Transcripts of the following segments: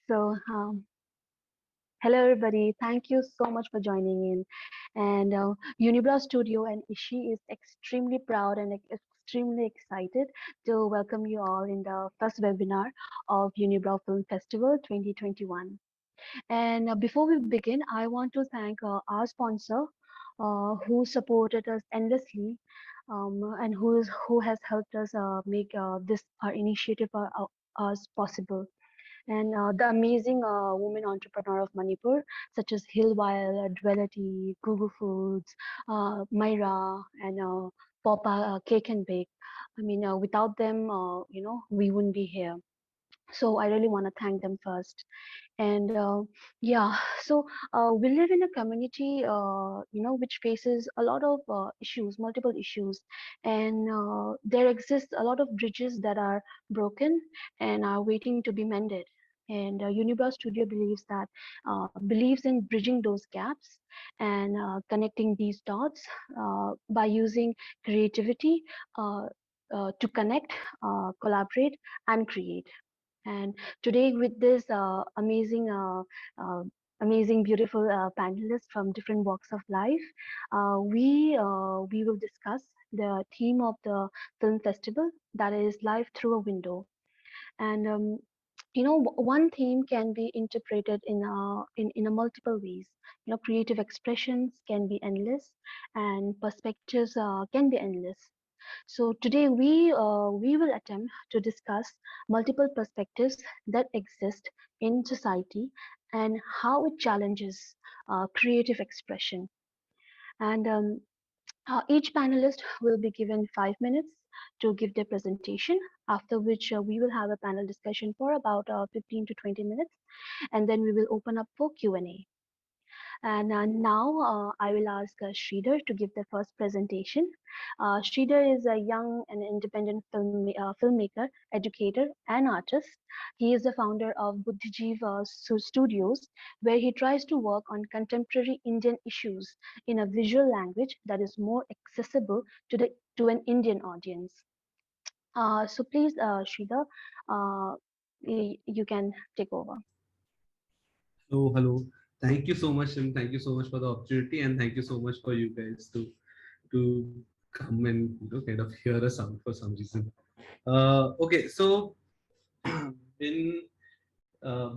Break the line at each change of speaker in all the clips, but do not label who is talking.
So, hello everybody. Thank you so much for joining in. And Unibrow Studio and Ishi is extremely proud and extremely excited to welcome you all in the first webinar of Unibrow Film Festival 2021. And before we begin, I want to thank our sponsor, who supported us endlessly, and who has helped us make this our initiative us possible, and the amazing women entrepreneur of Manipur, such as Hillwile, Dwellity, Google Foods, Myra, and Popa Cake and Bake. I mean, without them, we wouldn't be here. So I really want to thank them first. And yeah, so we live in a community, which faces a lot of issues, multiple issues, and there exists a lot of bridges that are broken and are waiting to be mended. And Unibrow Studio believes in bridging those gaps and connecting these dots by using creativity to connect, collaborate, and create. And today, with this uh, amazing, beautiful panelists from different walks of life, we will discuss the theme of the film festival, that is life through a window. And one theme can be interpreted in a multiple ways. Creative expressions can be endless, and perspectives can be endless. So today we will attempt to discuss multiple perspectives that exist in society and how it challenges creative expression. And each panelist will be given 5 minutes to give their presentation, after which we will have a panel discussion for about 15 to 20 minutes, and then we will open up for Q&A. And now I will ask Sridhar to give the first presentation. Sridhar is a young and independent filmmaker, educator, and artist. He is the founder of Buddhijeev Studios, where he tries to work on contemporary Indian issues in a visual language that is more accessible to an Indian audience. So please, Sridhar, uh, you can take over.
So hello. Thank you so much, and thank you so much for the opportunity, and thank you so much for you guys to come and kind of hear us out for some reason. Okay, so in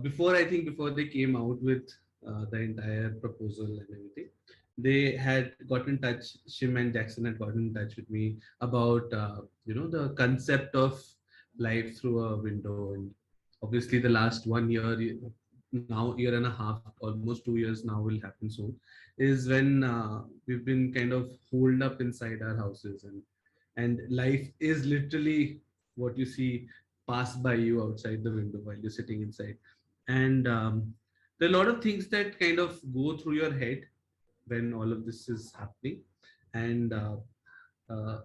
before I think before they came out with the entire proposal and everything, they had got in touch. Shim and Jackson had gotten in touch with me about the concept of life through a window, and obviously the last 1 year, now year and a half, almost 2 years now will happen soon, is when we've been kind of holed up inside our houses, and life is literally what you see pass by you outside the window while you're sitting inside. And there are a lot of things that kind of go through your head when all of this is happening. And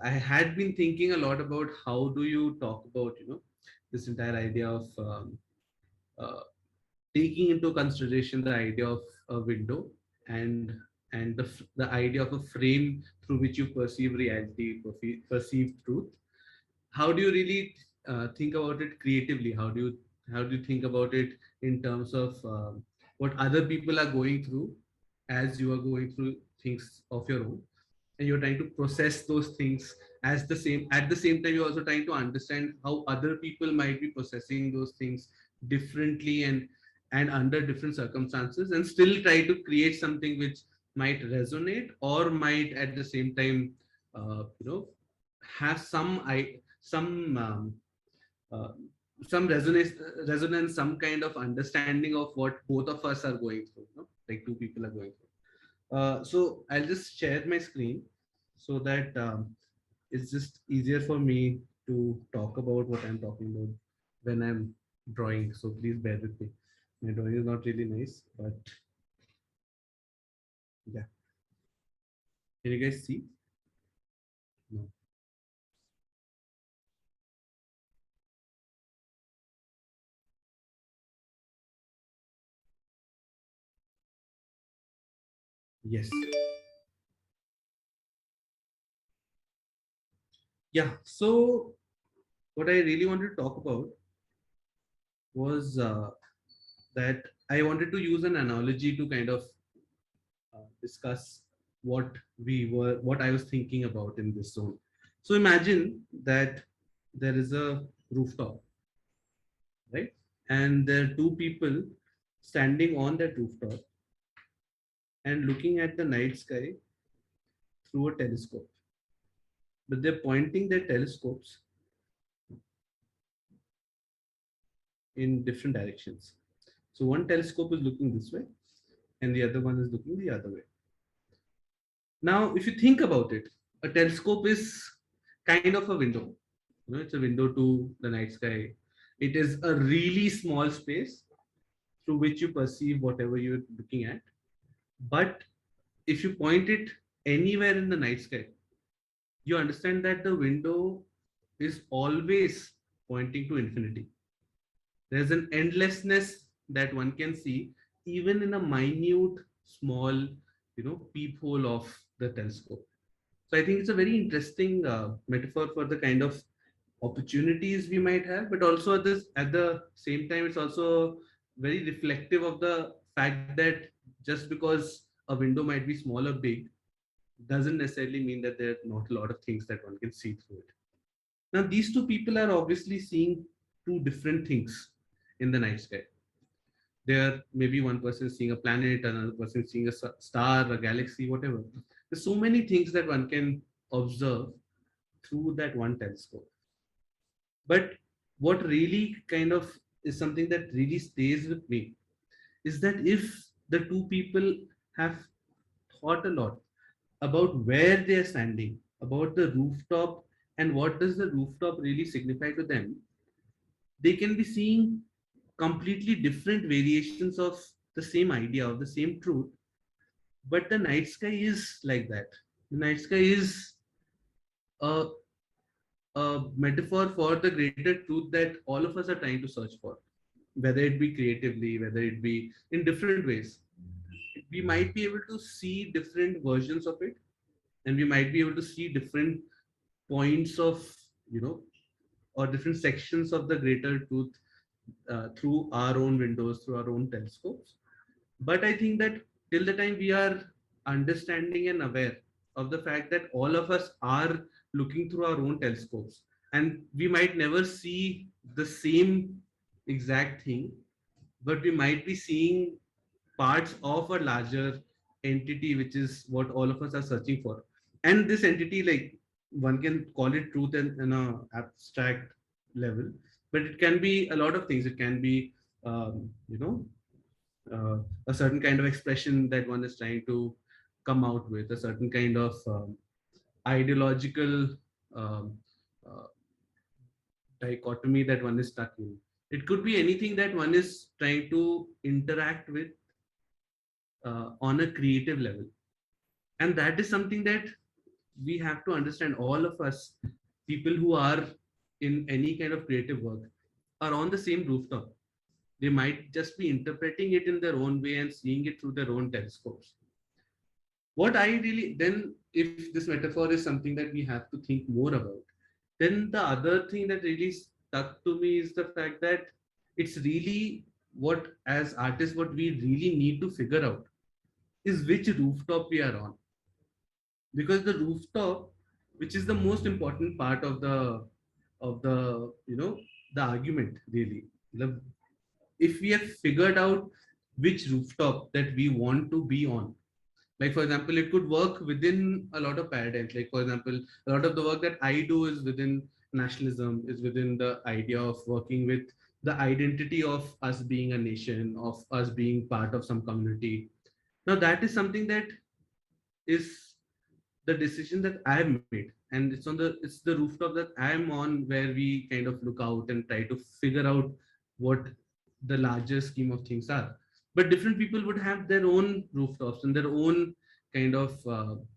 I had been thinking a lot about how do you talk about this entire idea of uh, taking into consideration the idea of a window, and the idea of a frame through which you perceive reality, perceive truth. How do you really think about it creatively? How do you think about it in terms of what other people are going through as you are going through things of your own, and you're trying to process those things as the same at the same time you're also trying to understand how other people might be processing those things differently, and under different circumstances, and still try to create something which might resonate or might at the same time uh, you know have uh, some resonance, some kind of understanding of what both of us are going through, like two people are going through. So I'll just share my screen so that it's just easier for me to talk about what I'm talking about when I'm drawing. So please bear with me. My drawing is not really nice, but yeah. Can you guys see? No. Yes. Yeah. So what I really wanted to talk about was that I wanted to use an analogy to kind of discuss what I was thinking about in this zone. So imagine that there is a rooftop, right? And there are two people standing on that rooftop and looking at the night sky through a telescope. But they're pointing their telescopes in different directions. So one telescope is looking this way, and the other one is looking the other way. Now, if you think about it, a telescope is kind of a window. It's a window to the night sky. It is a really small space through which you perceive whatever you're looking at. But if you point it anywhere in the night sky, you understand that the window is always pointing to infinity. There's an endlessness that one can see even in a minute, small, peephole of the telescope. So I think it's a very interesting metaphor for the kind of opportunities we might have, but also at the same time, it's also very reflective of the fact that just because a window might be small or big doesn't necessarily mean that there are not a lot of things that one can see through it. Now, these two people are obviously seeing two different things in the night sky. There, maybe one person is seeing a planet, another person is seeing a star, a galaxy, whatever. There's so many things that one can observe through that one telescope. But what really kind of is something that really stays with me is that if the two people have thought a lot about where they are standing, about the rooftop, and what does the rooftop really signify to them, they can be seeing completely different variations of the same idea, of the same truth. But the night sky is like that. The night sky is a, a metaphor for the greater truth that all of us are trying to search for, whether it be creatively, whether it be in different ways. We might be able to see different versions of it, and we might be able to see different points of, you know, or different sections of the greater truth through our own windows, through our own telescopes. But I think that till the time we are understanding and aware of the fact that all of us are looking through our own telescopes, and we might never see the same exact thing, but we might be seeing parts of a larger entity, which is what all of us are searching for. And this entity, like, one can call it truth in a abstract level, but it can be a lot of things. It can be um, you know a certain kind of expression that one is trying to come out with, a certain kind of ideological um, uh, dichotomy that one is stuck in. It could be anything that one is trying to interact with on a creative level. And that is something that we have to understand. All of us, people who are in any kind of creative work, are on the same rooftop. They might just be interpreting it in their own way and seeing it through their own telescopes. What I really, then, if this metaphor is something that we have to think more about, then the other thing that really stuck to me is the fact that it's really what, as artists, what we really need to figure out is which rooftop we are on. Because the rooftop, which is the most important part of the the argument, really, if we have figured out which rooftop that we want to be on, like for example, it could work within a lot of paradigms. Like for example, a lot of the work that I do is within nationalism, is within the idea of working with the identity of us being a nation, of us being part of some community. Now that is something that is the decision that I have made, and it's the rooftop that I am on, where we kind of look out and try to figure out what the larger scheme of things are. But different people would have their own rooftops and their own kind of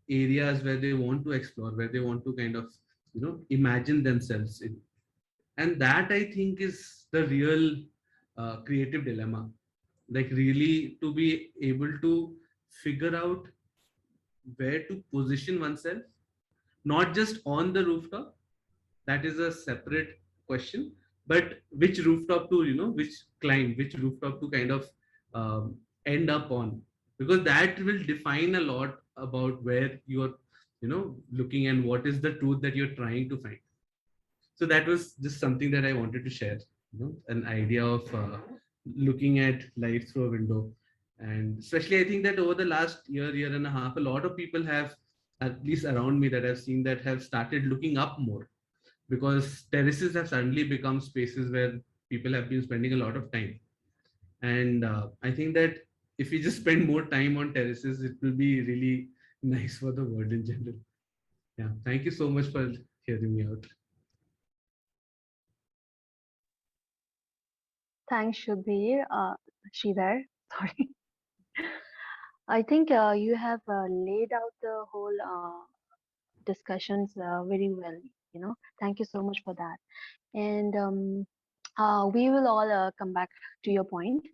areas where they want to explore, where they want to kind of imagine themselves in. And that, I think, is the real creative dilemma. Like really to be able to figure out where to position oneself, not just on the rooftop, that is a separate question, but which rooftop to, which climb, which rooftop to kind of end up on, because that will define a lot about where you're looking and what is the truth that you're trying to find. So that was just something that I wanted to share, an idea of looking at life through a window. And especially I think that over the last year and a half, a lot of people have, at least around me that I've seen, that have started looking up more, because terraces have suddenly become spaces where people have been spending a lot of time. And I think that if we just spend more time on terraces, it will be really nice for the world in general. Yeah, thank you so much for hearing me out.
Thanks, Shubhir. Sridhar, sorry. I think you have laid out the whole discussions very well. Thank you so much for that. And we will all come back to your point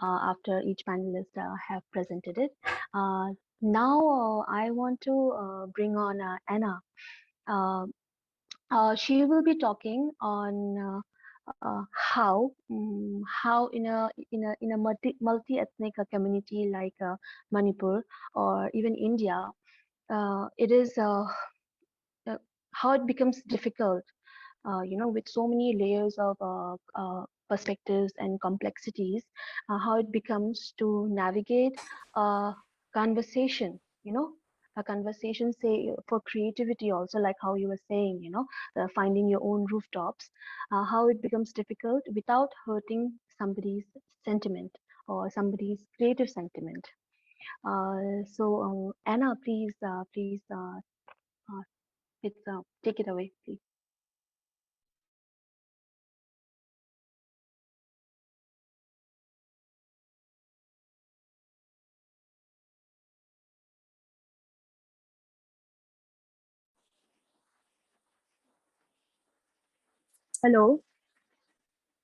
after each panelist have presented it. Uh, Now, I want to bring on Anna. Uh, she will be talking on how in a multi ethnic community like Manipur or even India, it is uh, how it becomes difficult, with so many layers of perspectives and complexities, how it becomes to navigate a conversation, a conversation, say, for creativity also, like how you were saying, finding your own rooftops, how it becomes difficult without hurting somebody's sentiment or somebody's creative sentiment. So, Anna, please, uh, take it away, please.
Hello,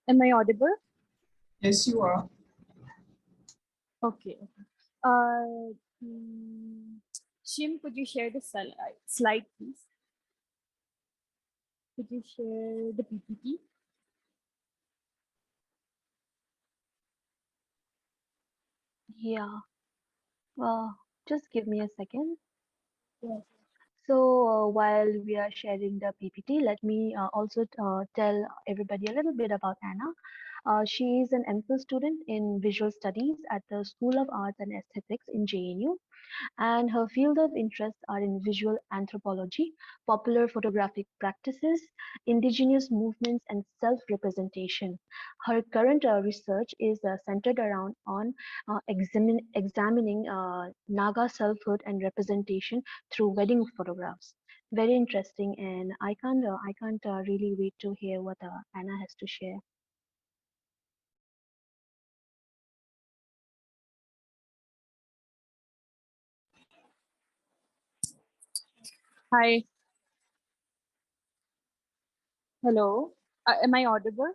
am I audible?
Yes, you are.
Okay. Uh, mm, Shim, could you share the slide, please? Could you share the PPT?
Yeah. Just give me a second.
Yes.
So while we are sharing the PPT, let me also tell everybody a little bit about Anna. She is an MPhil student in visual studies at the School of Arts and Aesthetics in JNU, and her field of interest are in visual anthropology, popular photographic practices, indigenous movements, and self-representation. Her current research is centered around on examining Naga selfhood and representation through wedding photographs. Very interesting, and I can't really wait to hear what Anna has to share.
Hi. Hello. Am I audible?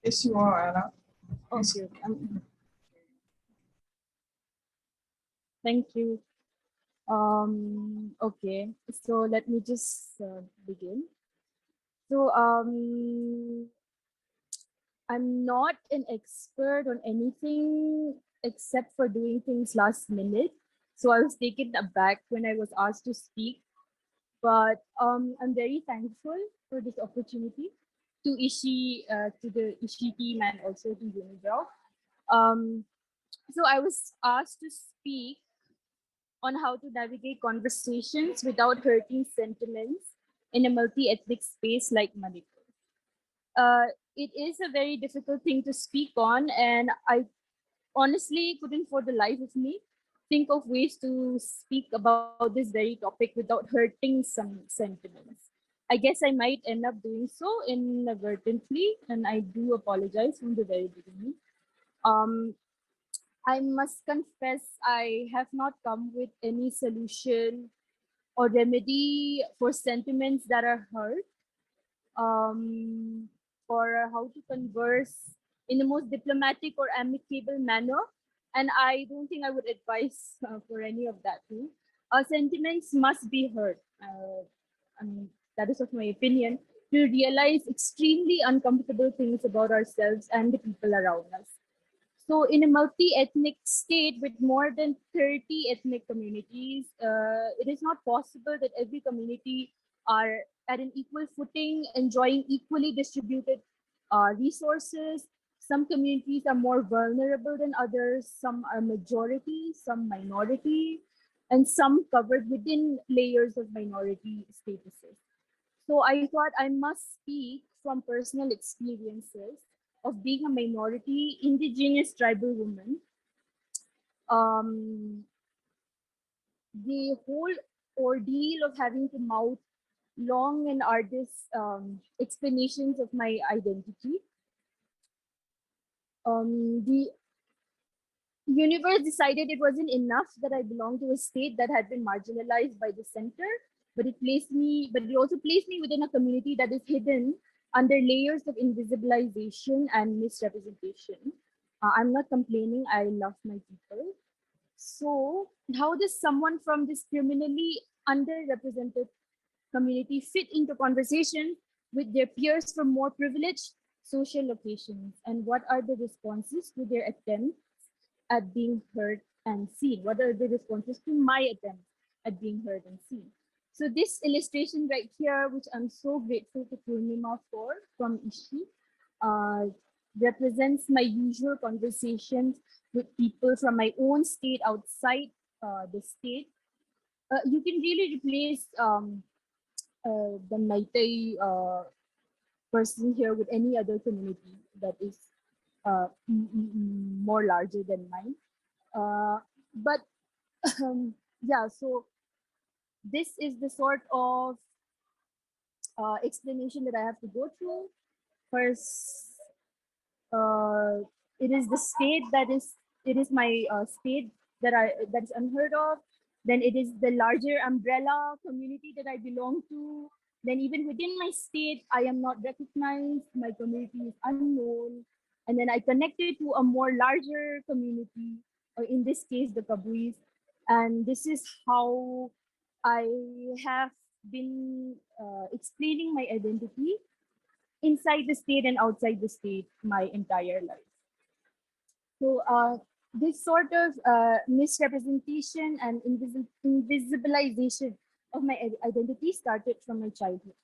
Yes, you are, Anna. Please.
Okay. Thank you. Okay. So let me just begin. So I'm not an expert on anything except for doing things last minute. So I was taken aback when I was asked to speak. But I'm very thankful for this opportunity to to the Ishi team, and also to Unibrow. Um, so I was asked to speak on how to navigate conversations without hurting sentiments in a multi-ethnic space like Manipur. Uh, it is a very difficult thing to speak on, and I honestly couldn't for the life of me think of ways to speak about this very topic without hurting some sentiments. I guess I might end up doing so inadvertently, and I do apologize from the very beginning. Um, I must confess I have not come with any solution or remedy for sentiments that are hurt, um, or how to converse in the most diplomatic or amicable manner. And I don't think I would advise for any of that too. Our sentiments must be heard. I mean, that is of my opinion. To realize extremely uncomfortable things about ourselves and the people around us. So in a multi-ethnic state with more than 30 ethnic communities, it is not possible that every community are at an equal footing, enjoying equally distributed resources. Some communities are more vulnerable than others, some are majority, some minority, and some covered within layers of minority statuses. So I thought I must speak from personal experiences of being a minority indigenous tribal woman. Um, the whole ordeal of having to mouth long and arduous explanations of my identity. The universe decided it wasn't enough that I belonged to a state that had been marginalized by the center, but it also placed me within a community that is hidden under layers of invisibilization and misrepresentation. I'm not complaining, I love my people. So, how does someone from this criminally underrepresented community fit into conversation with their peers from more privileged social locations? And what are the responses to their attempts at being heard and seen? What are the responses to my attempt at being heard and seen? So this illustration right here, which I'm so grateful to Purnima for from Ishi, uh, represents my usual conversations with people from my own state outside the state. You can really replace the Maitai person here with any other community that is more larger than mine. But yeah, so this is the sort of explanation that I have to go through. First, uh, it is the state it is my state that is unheard of. Then it is the larger umbrella community that I belong to. Then even within my state, I am not recognized. My community is unknown. And then I connected to a more larger community, or in this case, the Kabuis. And this is how I have been explaining my identity inside the state and outside the state my entire life. So this sort of misrepresentation and invisibilization of my identity started from my childhood.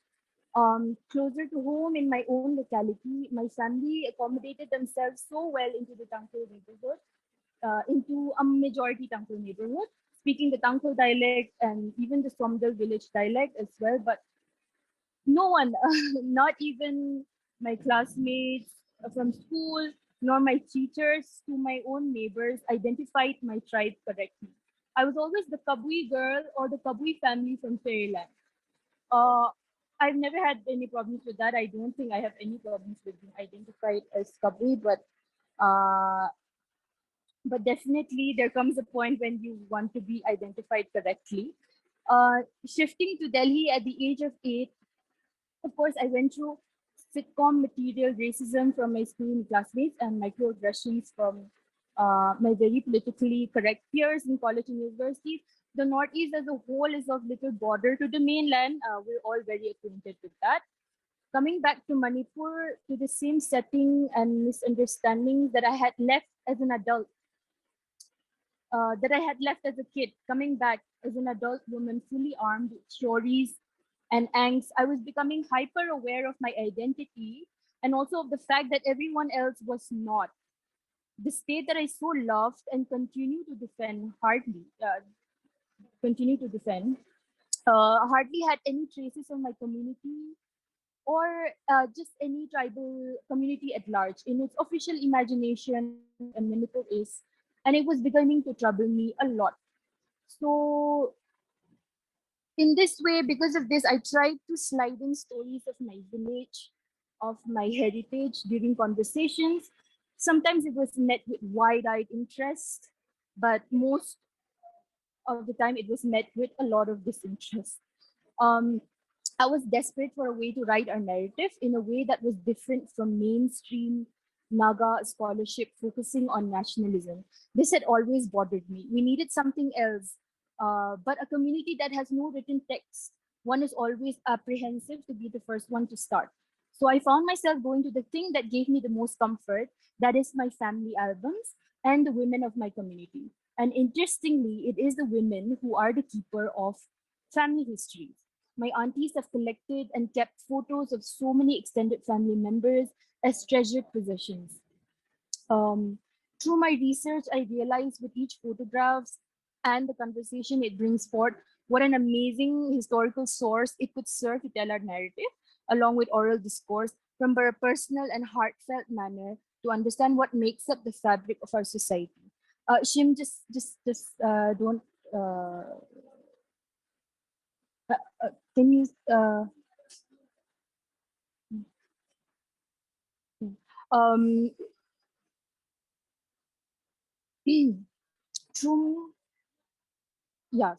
Closer to home in my own locality, my family accommodated themselves so well into the Tangkhul neighborhood, into a majority Tangkhul neighborhood, speaking the Tangkhul dialect and even the Somdal village dialect as well. But no one, not even my classmates from school, nor my teachers to my own neighbors identified my tribe correctly. I was always the Kabui girl or the Kabui family from Fairyland. Uh, I've never had any problems with that. I don't think I have any problems with being identified as Kabui, uh, but definitely there comes a point when you want to be identified correctly. Shifting to Delhi at the age of 8, of course, I went through sitcom material racism from my school classmates and microaggressions from my very politically correct peers in college and universities. The Northeast as a whole is of little border to the mainland. We're all very acquainted with that. Coming back to Manipur, to the same setting and misunderstandings that I had left as an adult, that I had left as a kid, coming back as an adult woman, fully armed with stories and angst, I was becoming hyper aware of my identity and also of the fact that everyone else was not. The state that I so loved and continue to defend, hardly had any traces of my community or just any tribal community at large in its official imagination and Manipur is, and it was beginning to trouble me a lot. So in this way, because of this, I tried to slide in stories of my village, of my heritage during conversations. Sometimes it was met with wide-eyed interest, but most of the time it was met with a lot of disinterest. Um, I was desperate for a way to write our narrative in a way that was different from mainstream Naga scholarship focusing on nationalism. This had always bothered me. We needed something else, but a community that has no written text. One is always apprehensive to be the first one to start. So I found myself going to the thing that gave me the most comfort, that is my family albums. and the women of my community. And interestingly, it is the women who are the keeper of family histories. My aunties have collected and kept photos of so many extended family members as treasured possessions. Um, Through my research, I realized with each photograph and the conversation it brings forth, what an amazing historical source it could serve to tell our narrative, along with oral discourse, from a personal and heartfelt manner to understand what makes up the fabric of our society. Shim, just don't. Uh, can you? Um, through yeah.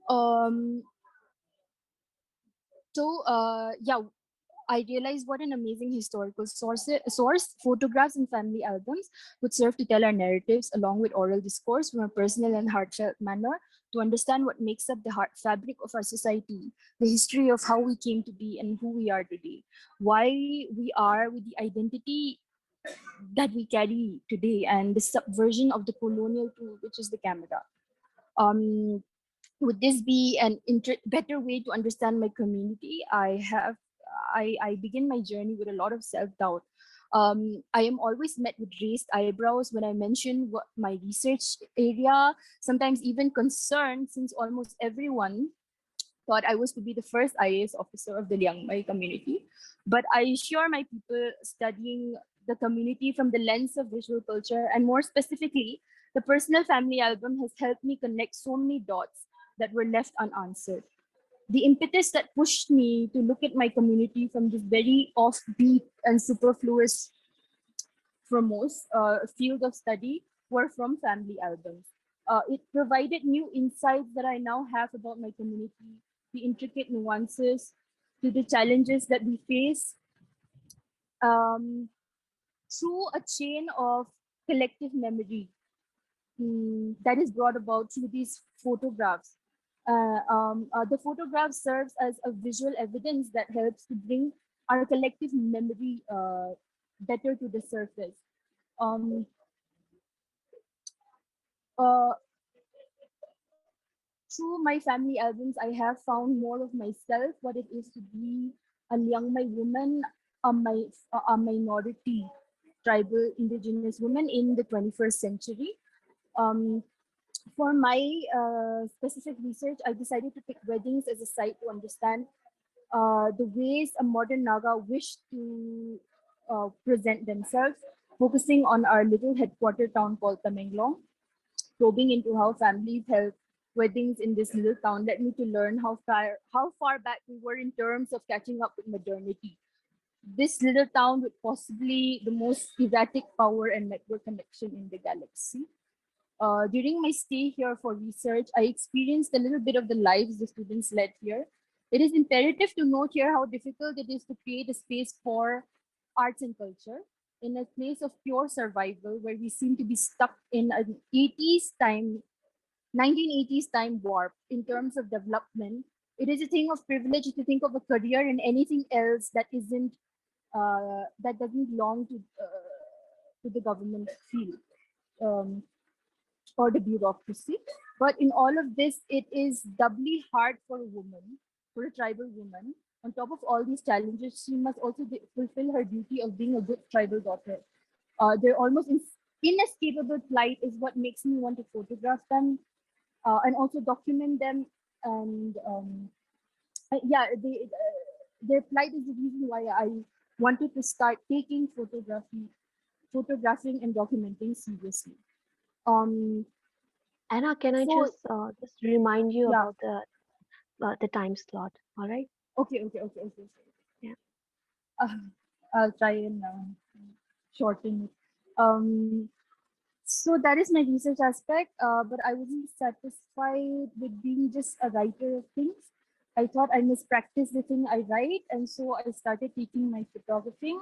Um, yeah, I realized what an amazing historical source photographs and family albums would serve to tell our narratives along with oral discourse from a personal and heartfelt manner to understand what makes up the heart fabric of our society, the history of how we came to be and who we are today, why we are with the identity that we carry today, and the subversion of the colonial tool, which is the camera. Um, would this be an better way to understand my community? I begin my journey with a lot of self-doubt. I am always met with raised eyebrows when I mention what my research area, sometimes even concern, since almost everyone thought I was to be the first IAS officer of the Liangmai community. But I assure my people studying the community from the lens of visual culture, and more specifically, the personal family album has helped me connect so many dots that were left unanswered. The impetus that pushed me to look at my community from this very offbeat and superfluous foremost field of study were from family albums. It provided new insights that I now have about my community, the intricate nuances, to the challenges that we face um, through a chain of collective memory that is brought about through these photographs. The photograph serves as a visual evidence that helps to bring our collective memory better to the surface. Um, uh, Through my family albums, I have found more of myself, what it is to be a Liangmai woman, a minority tribal indigenous woman in the 21st century. Um, for my specific research, I decided to pick weddings as a site to understand the ways a modern Naga wish to present themselves, focusing on our little headquarter town called Tamenglong, probing into how families held weddings in this little town led me to learn how far back we were in terms of catching up with modernity. This little town with possibly the most erratic power and network connection in the galaxy. During my stay here for research, I experienced a little bit of the lives the students led here. It is imperative to note here how difficult it is to create a space for arts and culture in a place of pure survival where we seem to be stuck in an 80s time, 1980s time warp in terms of development. It is a thing of privilege to think of a career in anything else that doesn't belong to the government field. Um, or the bureaucracy. But in all of this, it is doubly hard for a woman, for a tribal woman. On top of all these challenges, she must also fulfill her duty of being a good tribal daughter. Their almost inescapable plight is what makes me want to photograph them and also document them. And yeah, their plight is the reason why I wanted to start taking photographing and documenting seriously. Um,
Anna, can I
so
just remind you
yeah,
about the time slot? All right.
okay.
Yeah.
Uh, I'll try and shorten it. Um, so that is my research aspect, but I wasn't satisfied with being just a writer of things. I thought I must practice the thing I write, and so I started taking my photographing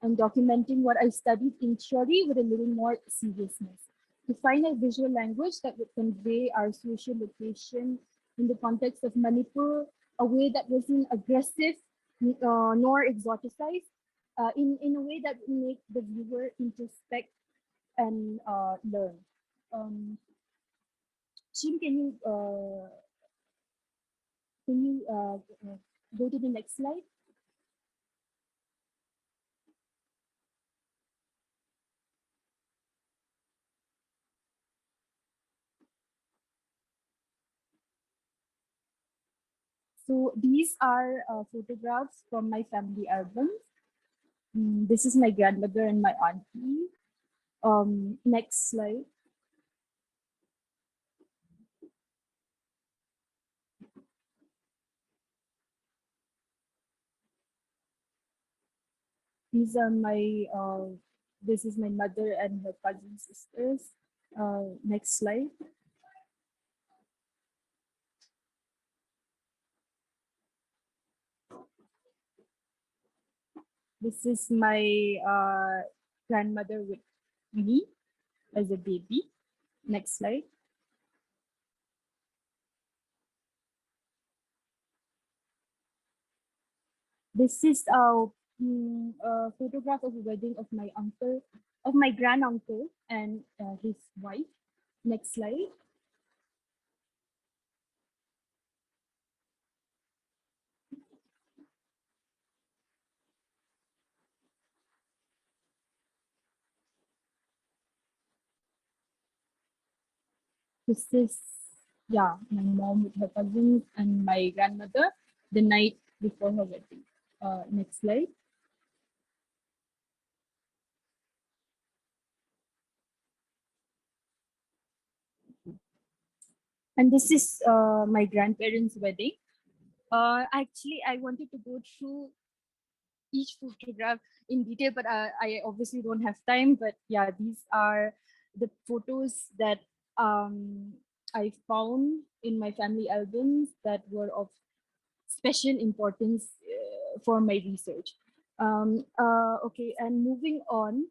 and documenting what I studied in theory with a little more seriousness. To find a visual language that would convey our social location in the context of Manipur, a way that wasn't aggressive nor exoticized, in a way that would make the viewer introspect and learn. Shim, can you go to the next slide? So these are photographs from my family albums. This is my grandmother and my auntie. Next slide. These are my, this is my mother and her cousin sisters. Next slide. This is my grandmother with me as a baby. Next slide. This is a photograph of a wedding of my uncle, of my granduncle and his wife. Next slide. This is, yeah, my mom with her cousins and my grandmother the night before her wedding. Next slide. And this is my grandparents' wedding. Actually, I wanted to go through each photograph in detail, but I obviously don't have time. But yeah, these are the photos that I found in my family albums that were of special importance for my research. Okay, and moving on.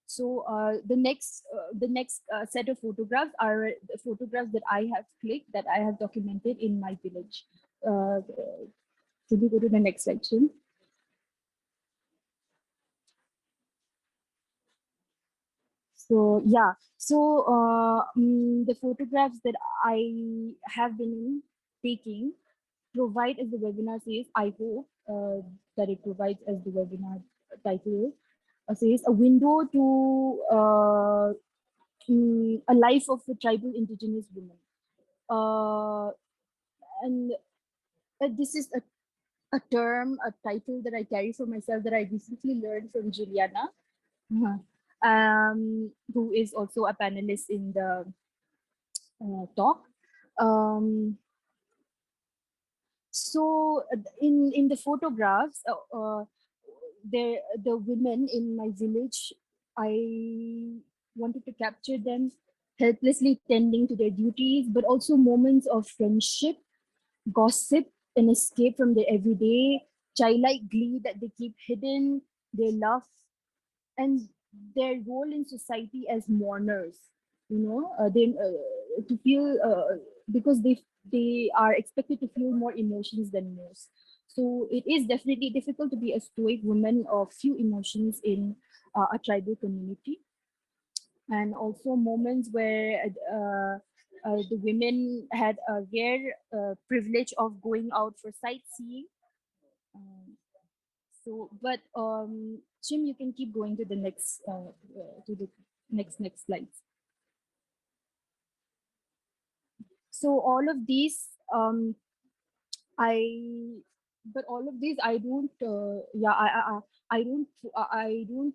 So the next set of photographs are the photographs that I have clicked, that I have documented in my village. Can you go to the next section? So yeah, so the photographs that I have been taking provide, as the webinar says, I hope that it provides, as the webinar title says, a window to a life of a tribal indigenous woman. And this is a term, a title that I carry for myself that I recently learned from Juliana, who is also a panelist in the talk. So in the photographs, the women in my village, I wanted to capture them helplessly tending to their duties, but also moments of friendship, gossip, and escape from their everyday, childlike glee that they keep hidden, their love, and their role in society as mourners. You know, they to feel because they are expected to feel more emotions than most. So it is definitely difficult to be a stoic woman of few emotions in a tribal community, and also moments where the women had a rare privilege of going out for sightseeing. Um, so, but Jim, you can keep going to the next slides. So all of these, I, but all of these, I don't, yeah, I don't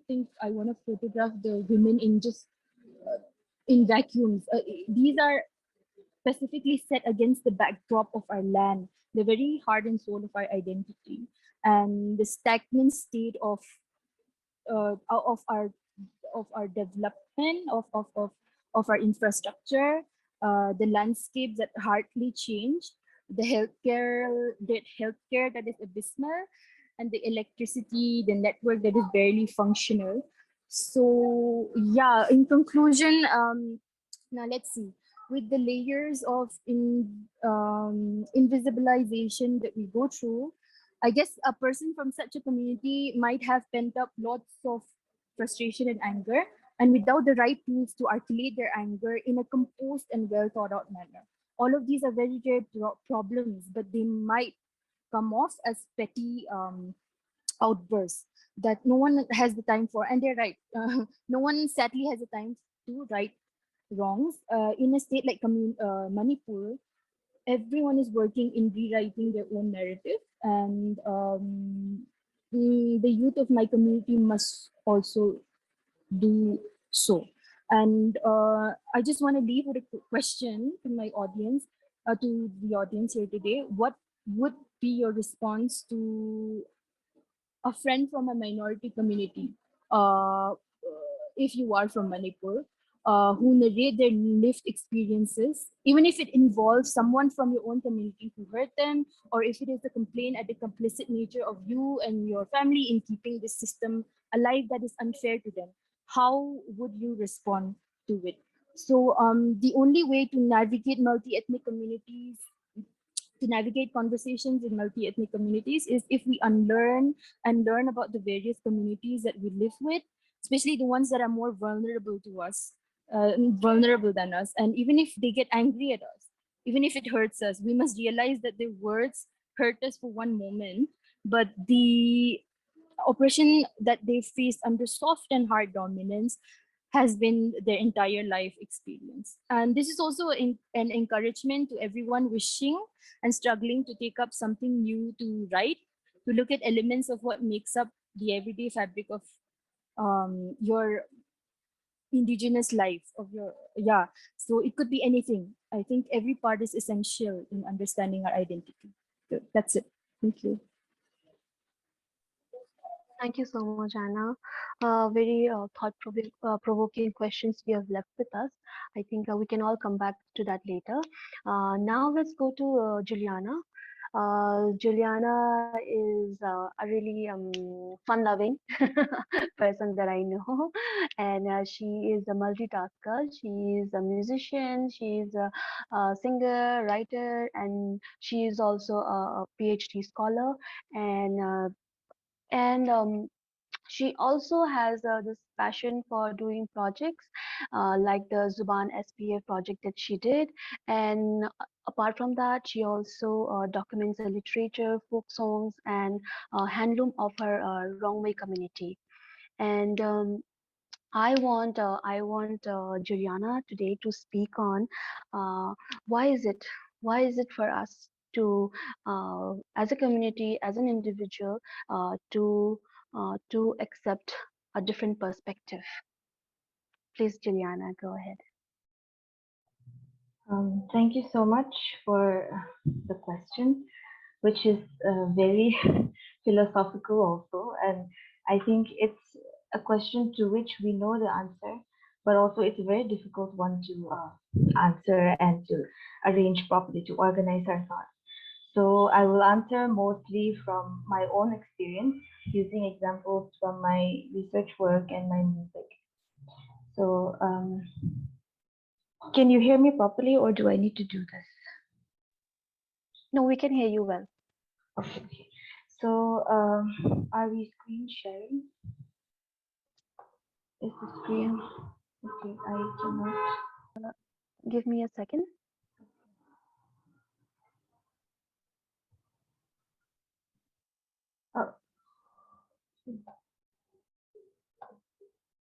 think I want to photograph the women in just in vacuums. These are specifically set against the backdrop of our land, the very heart and soul of our identity, and the stagnant state of our development of our infrastructure, the landscapes that hardly change, the healthcare that is abysmal, and the electricity, the network that is barely functional. So yeah, in conclusion, now let's see. With the layers of invisibilization that we go through, I guess a person from such a community might have pent up lots of frustration and anger, and without the right tools to articulate their anger in a composed and well thought out manner. All of these are very rare problems, but they might come off as petty outbursts that no one has the time for. And they're right. No one sadly has the time to right wrongs. In a state like Manipur, everyone is working in rewriting their own narrative, and the youth of my community must also do so. And I just want to leave with a question to my audience, to the audience here today. What would be your response to a friend from a minority community, if you are from Manipur, who narrate their lived experiences, even if it involves someone from your own community who hurt them, or if it is a complaint at the complicit nature of you and your family in keeping this system alive that is unfair to them? How would you respond to it? So the only way to navigate multi-ethnic communities, to navigate conversations in multi-ethnic communities, is if we unlearn and learn about the various communities that we live with, especially the ones that are more vulnerable to us, vulnerable than us. And even if they get angry at us, even if it hurts us, we must realize that their words hurt us for one moment, but the oppression that they face under soft and hard dominance has been their entire life experience. And this is also an encouragement to everyone wishing and struggling to take up something new to write, to look at elements of what makes up the everyday fabric of your indigenous life, of your, yeah. So it could be anything. I think every part is essential in understanding our identity. So that's it. Thank you.
Thank you so much, Anna. Very provoking questions you have left with us. I think we can all come back to that later. Now let's go to Juliana. Juliana is a really fun-loving person that I know, and she is a multitasker. She is a musician. She is a singer, writer, and she is also a PhD scholar. And she also has this passion for doing projects like the Zuban SPA project that she did. And apart from that, she also documents the literature, folk songs, and handloom of her Rongmei community. And I want Juliana today to speak on uh, why is it why is it for us to as a community, as an individual, to accept a different perspective. Please, Juliana, go ahead.
Thank you so much for the question, which is very philosophical also. And I think it's a question to which we know the answer, but also it's a very difficult one to answer and to arrange properly, to organize our thoughts. So I will answer mostly from my own experience, using examples from my research work and my music. So can you hear me properly, or do I need to do this?
No, we can hear you well.
Okay. So are we screen sharing? Is the screen okay? I cannot.
Give me a second.
Oh.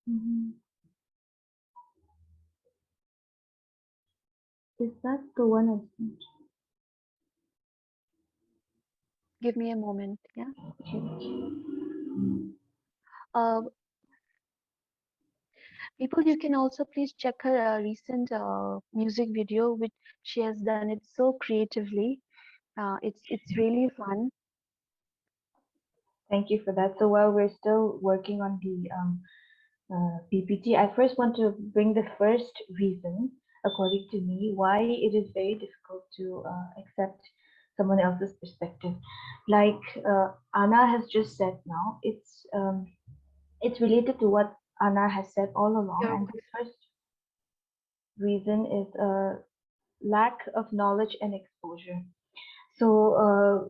Mhm. Is that the one I sent?
Give me a moment. Yeah.
Okay.
Uh, People, you can also please check her recent music video, which she has done it so creatively. It's really fun.
Thank you for that. So while we're still working on the PPT, I first want to bring the first reason, according to me, why it is very difficult to accept someone else's perspective. Like Anna has just said now, it's related to what Anna has said all along,
Your
and the first reason is a lack of knowledge and exposure. So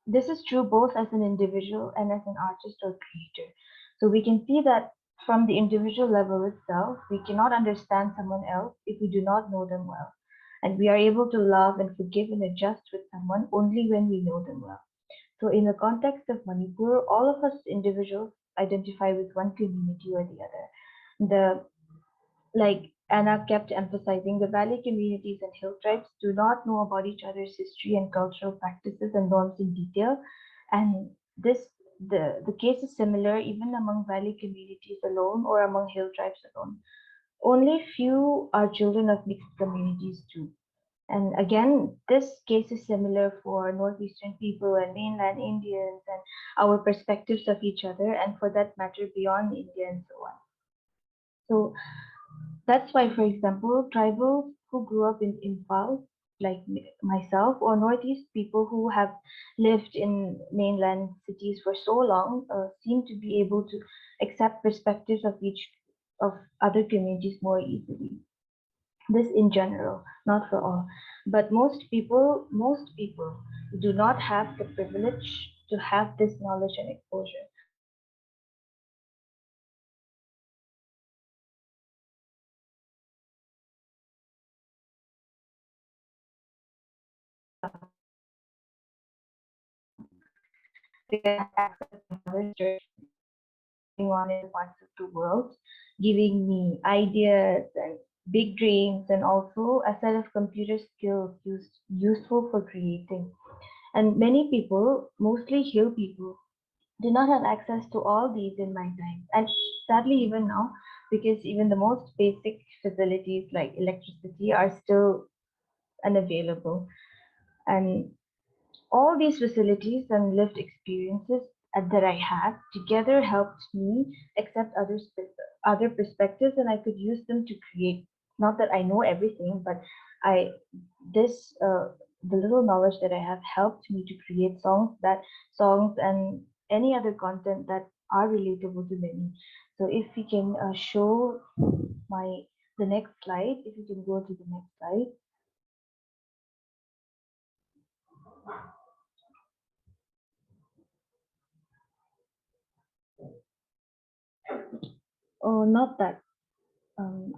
this is true both as an individual and as an artist or creator. So we can see that from the individual level itself, we cannot understand someone else if we do not know them well. And we are able to love and forgive and adjust with someone only when we know them well. So in the context of Manipur, all of us individuals identify with one community or the other. The like Anna kept emphasizing, the valley communities and hill tribes do not know about each other's history and cultural practices and norms in detail. And the case is similar even among valley communities alone or among hill tribes alone. Only few are children of mixed communities too. And again, this case is similar for Northeastern people and mainland Indians and our perspectives of each other, and for that matter, beyond India and so on. So that's why, for example, tribals who grew up in Imphal, like myself, or Northeast people who have lived in mainland cities for so long, seem to be able to accept perspectives of each of other communities more easily. This in general, not for all, but most people do not have the privilege to have this knowledge and exposure. They have access to research going on in parts of the world, giving me ideas and big dreams, and also a set of computer skills useful for creating. And many people, mostly hill people, do not have access to all these in my time. And sadly, even now, because even the most basic facilities like electricity are still unavailable. And all these facilities and lived experiences that I had together helped me accept other perspectives, and I could use them to create. Not that I know everything, but I this the little knowledge that I have helped me to create songs and any other content that are relatable to many. So if we can show my the next slide, if you can go to the next slide. Oh, not that.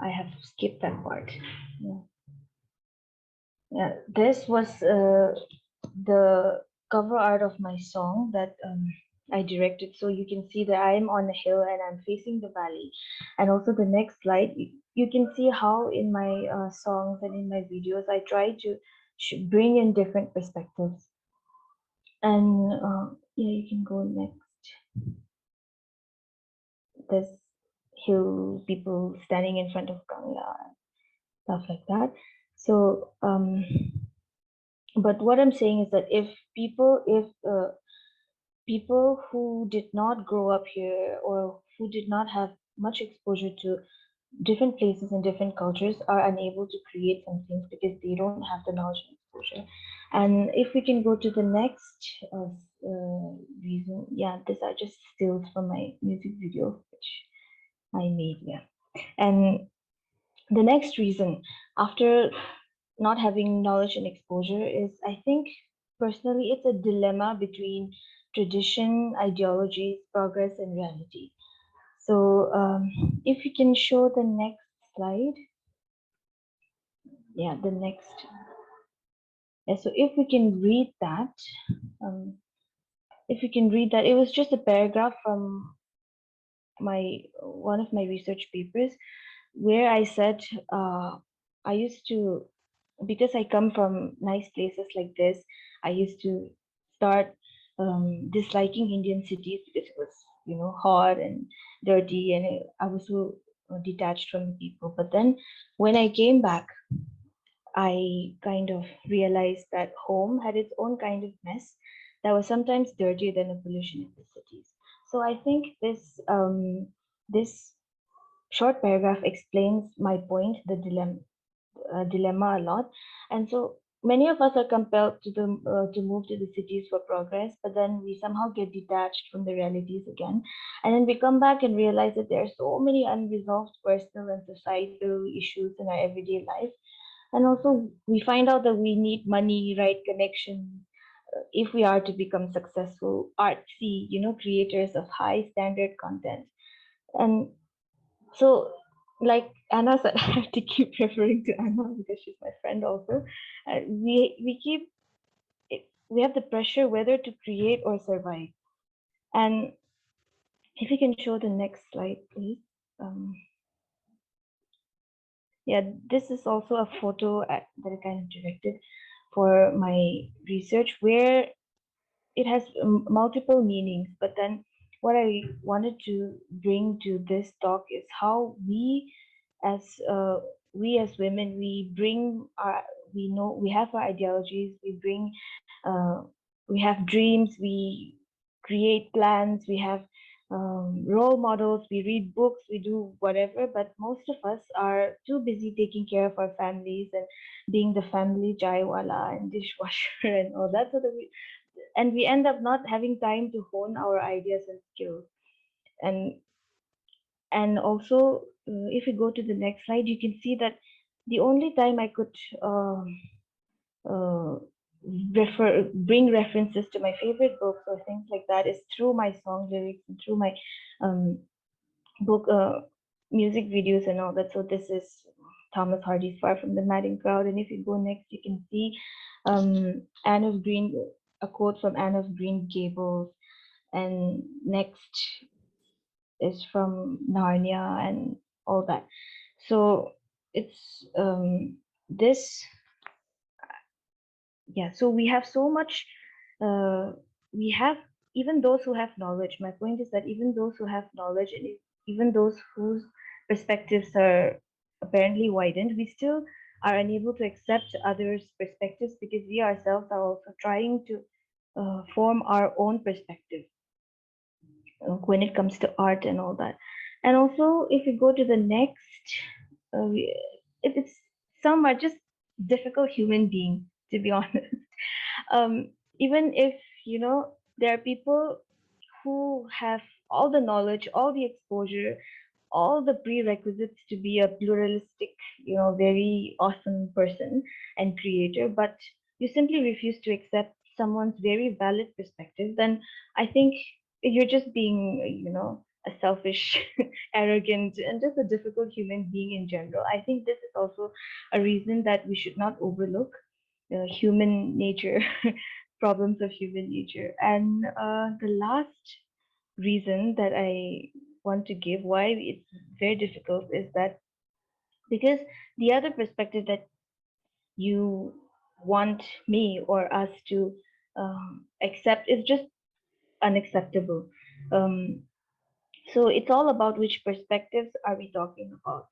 I have skipped that part. Yeah. Yeah, this was the cover art of my song that I directed. So you can see that I'm on a hill and I'm facing the valley. And also the next slide, you can see how in my songs and in my videos, I try to bring in different perspectives. And yeah, you can go next. There's hill people standing in front of Kangla, stuff like that. So, but what I'm saying is that if people who did not grow up here or who did not have much exposure to different places and different cultures are unable to create some things because they don't have the knowledge and exposure. And if we can go to the next reason, yeah, these are just stills from my music video which I made, yeah. And the next reason, after not having knowledge and exposure, is I think personally it's a dilemma between tradition, ideologies, progress, and reality. So if you can show the next slide. Yeah, the next. Yeah, so if we can read that, um, if you can read that, it was just a paragraph from my one of my research papers where I said I used to, because I come from nice places like this, I used to start disliking Indian cities because it was, hot and dirty, and I was so detached from the people. But then when I came back, I kind of realized that home had its own kind of mess that was sometimes dirtier than the pollution in the cities. So I think this short paragraph explains my point, the dilemma a lot. And so many of us are compelled to move to the cities for progress, but then we somehow get detached from the realities again, and then we come back and realize that there are so many unresolved personal and societal issues in our everyday life. And also we find out that we need money, right, connection, if we are to become successful artsy, creators of high standard content. And so, like Anna said, I have to keep referring to Anna because she's my friend also. We have the pressure whether to create or survive. And if you can show the next slide, please. Yeah, this is also a photo that I kind of directed for my research, where it has multiple meanings. But then what I wanted to bring to this talk is how as we as women, we have our ideologies, we have dreams, we create plans, we have role models, we read books, we do whatever, but most of us are too busy taking care of our families and being the family chaiwala and dishwasher and all that. And we end up not having time to hone our ideas and skills. And also, if we go to the next slide, you can see that the only time I could uh, bring references to my favorite books or things like that is through my song lyrics and through my um, book music videos and all that. So this is Thomas Hardy's Far from the Madding Crowd. And if you go next, you can see a quote from Anne of Green Gables. And next is from Narnia and all that. So it's this, yeah. So we have so much. We have, even those who have knowledge. My point is that even those who have knowledge, and even those whose perspectives are apparently widened, we still are unable to accept others' perspectives because we ourselves are also trying to form our own perspective when it comes to art and all that. And also, if you go to the next, it's some are just difficult human beings, to be honest. Even if there are people who have all the knowledge, all the exposure, all the prerequisites to be a pluralistic, very awesome person and creator, but you simply refuse to accept someone's very valid perspective, then I think you're just being, a selfish, arrogant, and just a difficult human being in general. I think this is also a reason that we should not overlook human nature, problems of human nature. And the last reason that I want to give why it's very difficult is that because the other perspective that you want me or us to accept is just unacceptable. Um, so it's all about which perspectives are we talking about.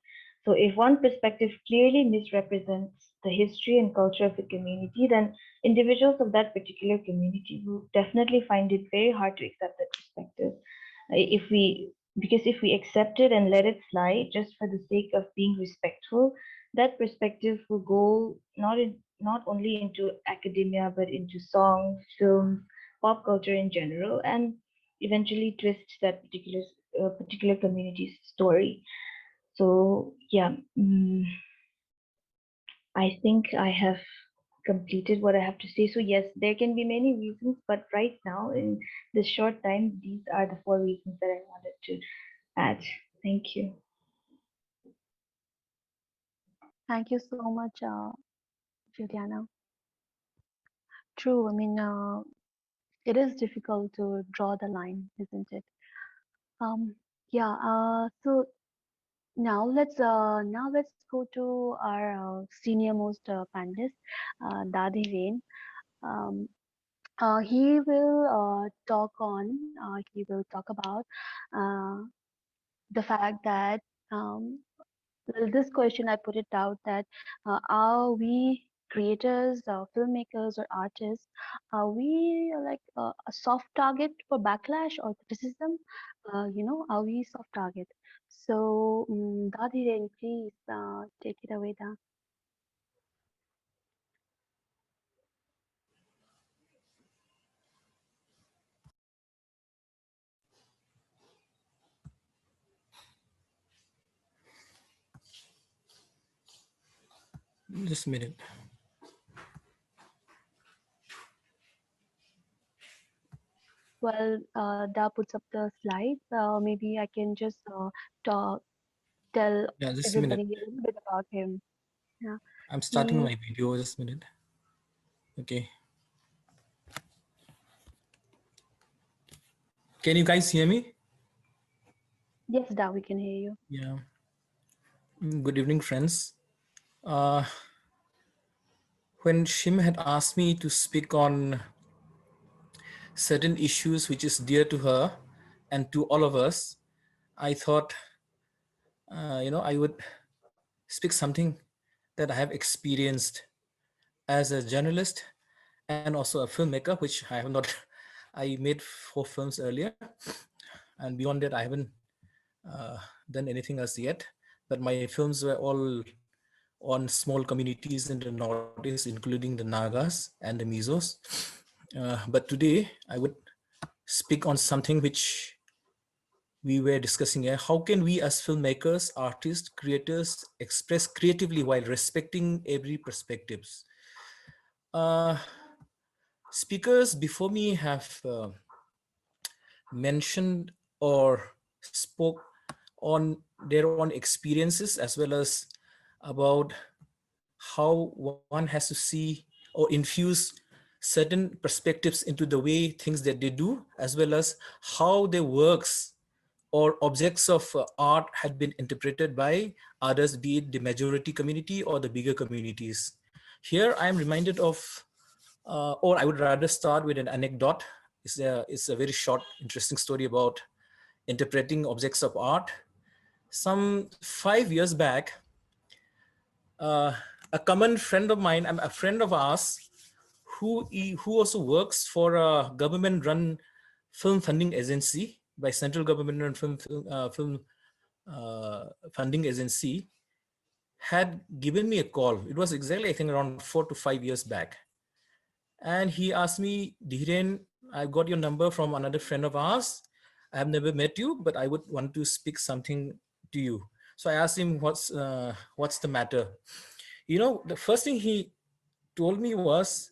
So if one perspective clearly misrepresents the history and culture of a community, then individuals of that particular community will definitely find it very hard to accept that perspective. If we Because if we accept it and let it slide just for the sake of being respectful, that perspective will go not only into academia but into songs, films, pop culture in general, and eventually twist that particular community's story. So yeah, I think I have completed what I have to say. So yes, there can be many reasons, but right now in this short time, these are the 4 reasons that I wanted to add. Thank you.
Thank you so much, Juliana. True. I mean, it is difficult to draw the line, isn't it? Um, yeah. So now let's go to our senior most panelist, Dadi Rain. Um, he will talk about uh, the fact that well, this question I put it out that are we creators, filmmakers, or artists? Are we like a soft target for backlash or criticism? Are we soft target? So, Dadi Rain, please take it away, Da.
Just a minute.
Well, Da puts up the slides. Maybe I can just talk, tell
Yeah, just a minute.
everybody a little bit about him. Yeah.
I'm starting
He,
my video. Just a minute. Okay. Can you guys hear me?
yes, Da, we can hear you.
Yeah. Good evening, friends. Uh, when Shim had asked me to speak on certain issues which is dear to her and to all of us, I thought, I would speak something that I have experienced as a journalist and also a filmmaker, which I have not. I made 4 films earlier, and beyond that, I haven't done anything else yet. But my films were all on small communities in the Northeast, including the Nagas and the Mizos. But today, I would speak on something which we were discussing here. How can we as filmmakers, artists, creators express creatively while respecting every perspectives? Uh, Speakers before me have mentioned or spoke on their own experiences as well as about how one has to see or infuse certain perspectives into the way things that they do, as well as how their works or objects of art had been interpreted by others, be it the majority community or the bigger communities. Here I am reminded of, or I would rather start with an anecdote. It's a very short, interesting story about interpreting objects of art. Some 5 years back, a common friend of mine, a friend of ours, who also works for a government-run film funding agency by central government-run film funding agency, had given me a call. It was exactly, I think, around 4 to 5 years back. And he asked me, Dhiren, I got your number from another friend of ours. I have never met you, but I would want to speak something to you. So I asked him, what's the matter? You know, the first thing he told me was,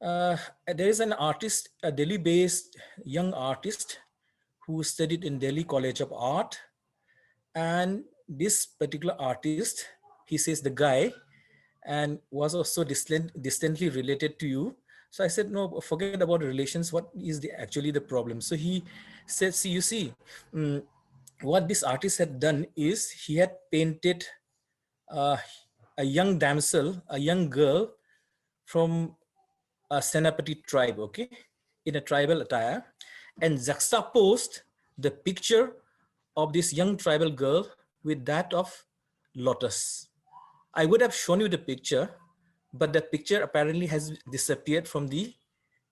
there is an artist, a Delhi-based young artist who studied in Delhi College of Art. And this particular artist, he says the guy, and was also distantly related to you. So I said, no, forget about the relations. What is actually the problem? So he said, see, you see, what this artist had done is he had painted uh, a young damsel, a young girl from a Senapati tribe, okay, in a tribal attire, and juxtaposed the picture of this young tribal girl with that of Lotus. I would have shown you the picture, but the picture apparently has disappeared from the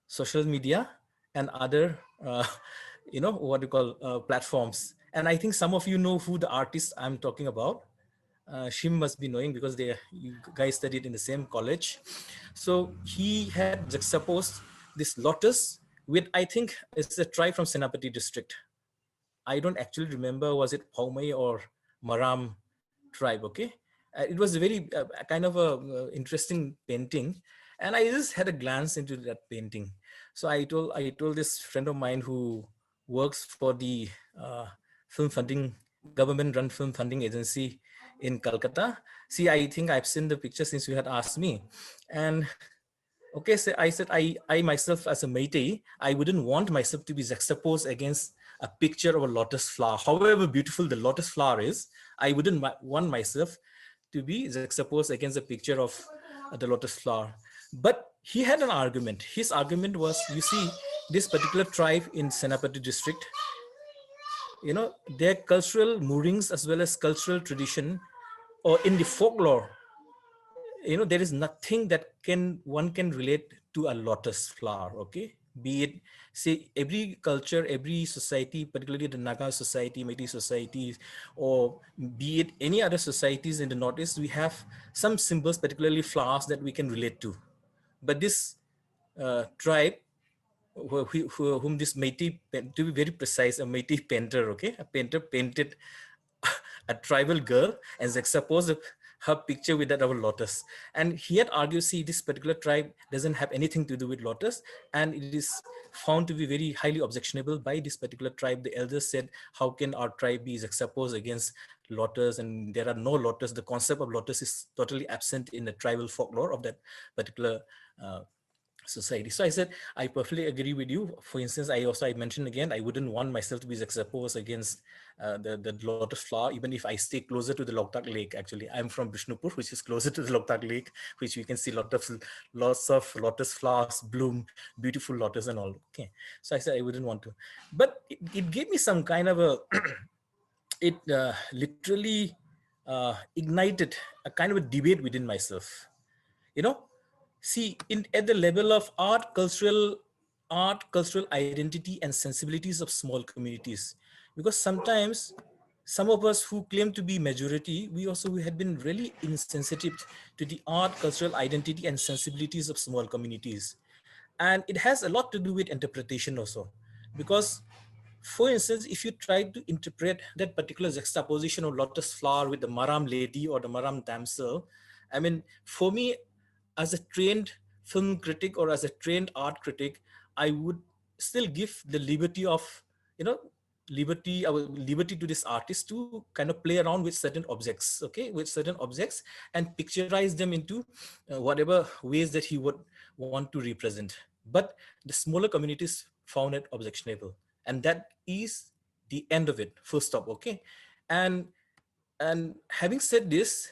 social media and other, what you call platforms. And I think some of you know who the artist I'm talking about. Shim must be knowing because you guys studied in the same college. So he had juxtaposed this lotus with, I think it's a tribe from Senapati district. I don't actually remember, was it Paumai or Maram tribe, okay? It was a very kind of a interesting painting. And I just had a glance into that painting. So I told this friend of mine who works for the film funding, government run film funding agency in Calcutta. See, I think I've seen the picture since you had asked me. And okay, so I said, I myself as a Métis, I wouldn't want myself to be juxtaposed against a picture of a lotus flower. However beautiful the lotus flower is, I wouldn't want myself to be juxtaposed against a picture of the lotus flower. But he had an argument. His argument was, you see, this particular tribe in Senapati district, you know, their cultural moorings as well as cultural tradition, or in the folklore, you know, there is nothing that one can relate to a lotus flower, okay? Be it, say, every culture, every society, particularly the Naga society, Métis societies, or be it any other societies in the Northeast, we have some symbols, particularly flowers, that we can relate to. But this tribe, whom this Métis, to be very precise, a Métis painter, okay? A painter painted a tribal girl and juxtaposed her picture with that of a lotus. And he had argued, see, this particular tribe doesn't have anything to do with lotus, and it is found to be very highly objectionable by this particular tribe. The elders said, how can our tribe be juxtaposed against lotus? And there are no lotus. The concept of lotus is totally absent in the tribal folklore of that particular society. So I said, I perfectly agree with you. For instance, I mentioned again, I wouldn't want myself to be juxtaposed against the lotus flower, even if I stay closer to the Loktak Lake. Actually, I'm from Bishnupur, which is closer to the Loktak Lake, which we can see lots of lotus flowers bloom, beautiful lotus and all. Okay, so I said I wouldn't want to, but it gave me some kind of a it literally ignited a kind of a debate within myself. You know, see, at the level of cultural identity and sensibilities of small communities, because sometimes some of us who claim to be majority, we had been really insensitive to the art, cultural identity and sensibilities of small communities. And it has a lot to do with interpretation also, because for instance, if you try to interpret that particular juxtaposition of lotus flower with the Maram lady or the Maram damsel, I mean, for me, as a trained film critic or as a trained art critic, I would still give the liberty of, liberty to this artist to kind of play around with certain objects, okay, with certain objects and picturize them into whatever ways that he would want to represent. But the smaller communities found it objectionable. And that is the end of it, full stop, okay? And having said this,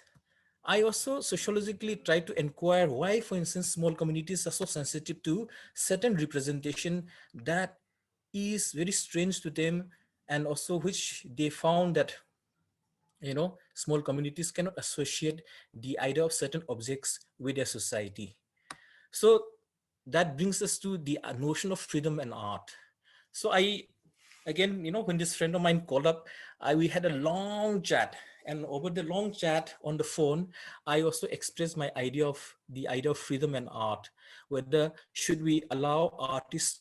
I also sociologically try to inquire why, for instance, small communities are so sensitive to certain representation that is very strange to them, and also which they found that, small communities cannot associate the idea of certain objects with their society. So that brings us to the notion of freedom and art. So again, when this friend of mine called up, we had a long chat, and over the long chat on the phone, I also expressed my idea of freedom and art. Whether should we allow artists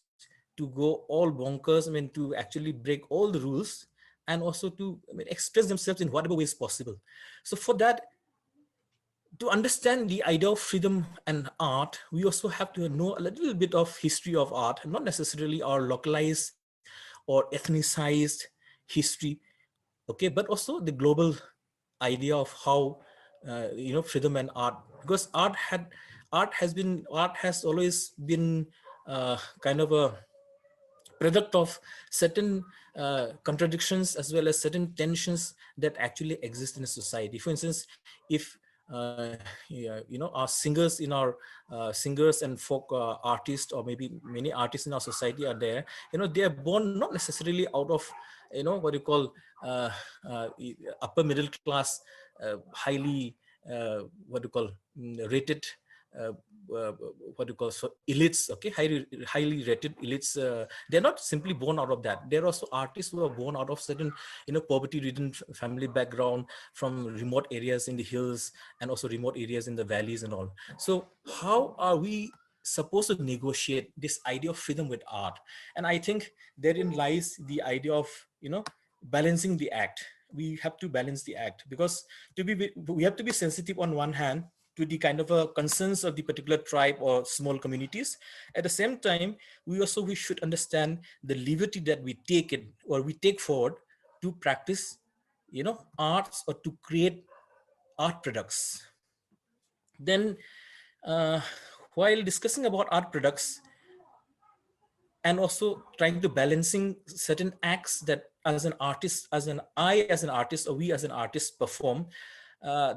to go all bonkers, to actually break all the rules, and also to express themselves in whatever ways possible. So for that, to understand the idea of freedom and art, we also have to know a little bit of history of art, not necessarily our localized or ethnicized history, okay, but also the global idea of how freedom and art, because art has always been kind of a product of certain contradictions as well as certain tensions that actually exist in a society. For instance, if our singers and folk artists, or maybe many artists in our society are there, they are born not necessarily out of what you call upper middle class, highly what you call rated what you call elites, okay, highly rated elites. They're not simply born out of that. There are also artists who are born out of certain poverty ridden family background, from remote areas in the hills and also remote areas in the valleys and all. So how are we supposed to negotiate this idea of freedom with art? And I think therein lies the idea of balancing the act. We have to balance the act, because we have to be sensitive on one hand to the kind of concerns of the particular tribe or small communities. At the same time, we should understand the liberty that we take forward to practice, arts, or to create art products. Then, while discussing about art products, and also trying to balancing certain acts that as an artist, as an artist, or we as an artist perform,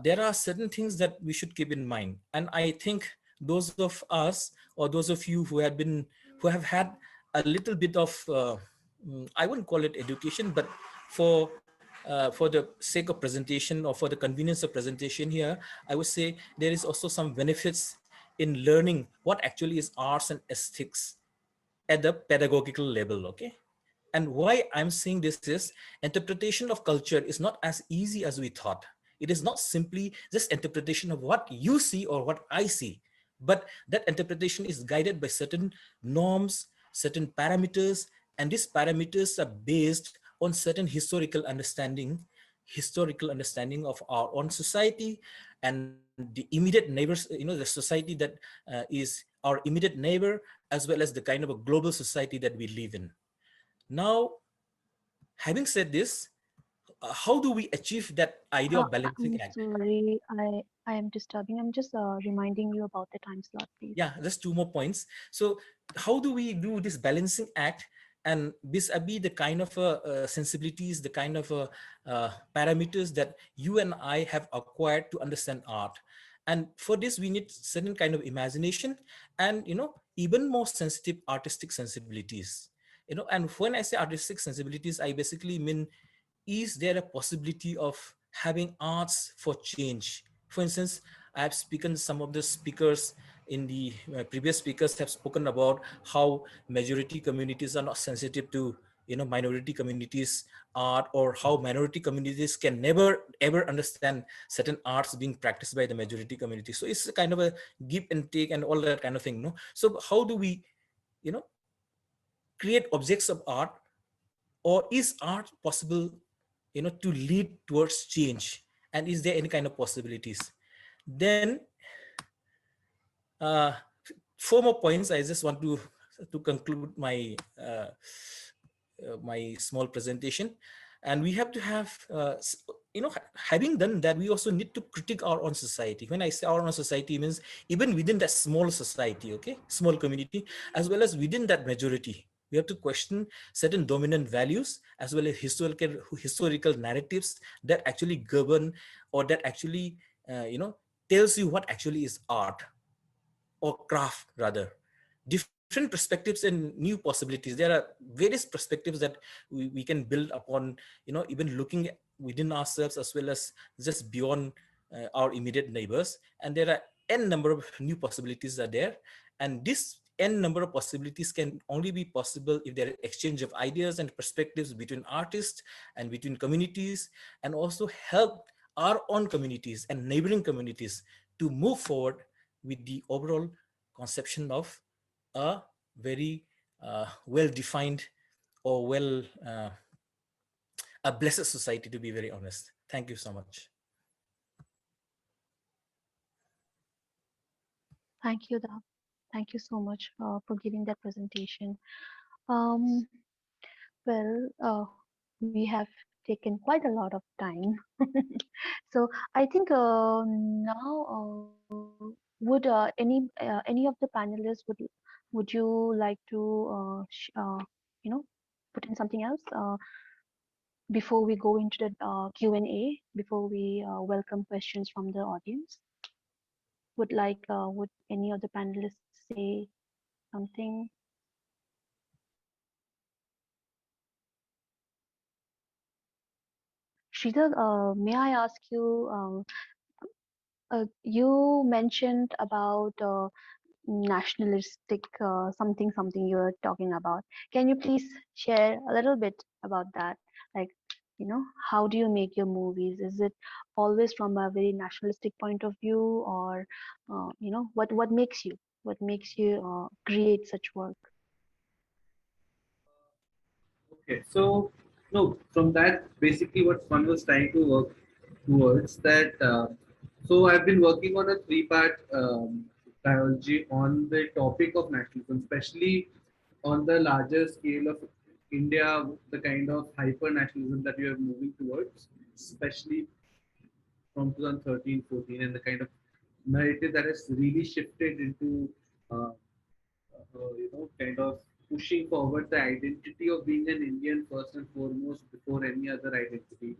there are certain things that we should keep in mind. And I think those of us, or those of you who have had a little bit of, I wouldn't call it education, but for the sake of presentation or for the convenience of presentation here, I would say there is also some benefits in learning what actually is arts and aesthetics at the pedagogical level, okay? And why I'm saying this is, interpretation of culture is not as easy as we thought. It is not simply just interpretation of what you see or what I see, but that interpretation is guided by certain norms, certain parameters, and these parameters are based on certain historical understanding of our own society, and the immediate neighbors, the society that is our immediate neighbor, as well as the kind of a global society that we live in. Now, having said this, how do we achieve that idea of
I'm
balancing act?
sorry, I am disturbing. I'm just reminding you about the time slot, please.
Yeah, just two more points. So how do we do this balancing act, and vis-a-vis the kind of sensibilities, the kind of parameters that you and I have acquired to understand art? And for this we need certain kind of imagination, and even more sensitive artistic sensibilities. And when I say artistic sensibilities, I basically mean, is there a possibility of having arts for change? For instance, I have spoken, some of the speakers in the previous speakers have spoken about how majority communities are not sensitive to minority communities art, or how minority communities can never ever understand certain arts being practiced by the majority community. So it's a kind of a give and take and all that kind of thing, no? So how do we you know create objects of art, or is art possible to lead towards change, and is there any kind of possibilities? Then uh, four more points I just want to conclude my my small presentation. And we have to have having done that, we also need to critique our own society. When I say our own society, means even within that small society, okay, small community, as well as within that majority, we have to question certain dominant values, as well as historical narratives that actually govern, or that actually tells you what actually is art, or craft rather. Different perspectives and new possibilities. There are various perspectives that we can build upon, even looking within ourselves, as well as just beyond our immediate neighbors. And there are n number of new possibilities are there, and this n number of possibilities can only be possible if there is exchange of ideas and perspectives between artists and between communities, and also help our own communities and neighboring communities to move forward with the overall conception of a very well-defined, or a blessed society, to be very honest. Thank you so much.
Thank you, Da. Thank you so much for giving that presentation. Um, well, we have taken quite a lot of time. So I think now would any of the panelists would you like to you know put in something else before we go into the Q&A, before we welcome questions from the audience? Would any of the panelists say something? Sridhar, may I ask you? You mentioned about nationalistic something something you're talking about. Can you please share a little bit about that? Like, how do you make your movies? Is it always from a very nationalistic point of view, or what makes you create such work?
Okay, so no, from that basically what one was trying to work towards that. So I've been working on a three-part trilogy on the topic of nationalism, especially on the larger scale of India, the kind of hyper nationalism that we are moving towards, especially from 2013-14, and the kind of narrative that has really shifted into uh, kind of pushing forward the identity of being an Indian first and foremost before any other identity,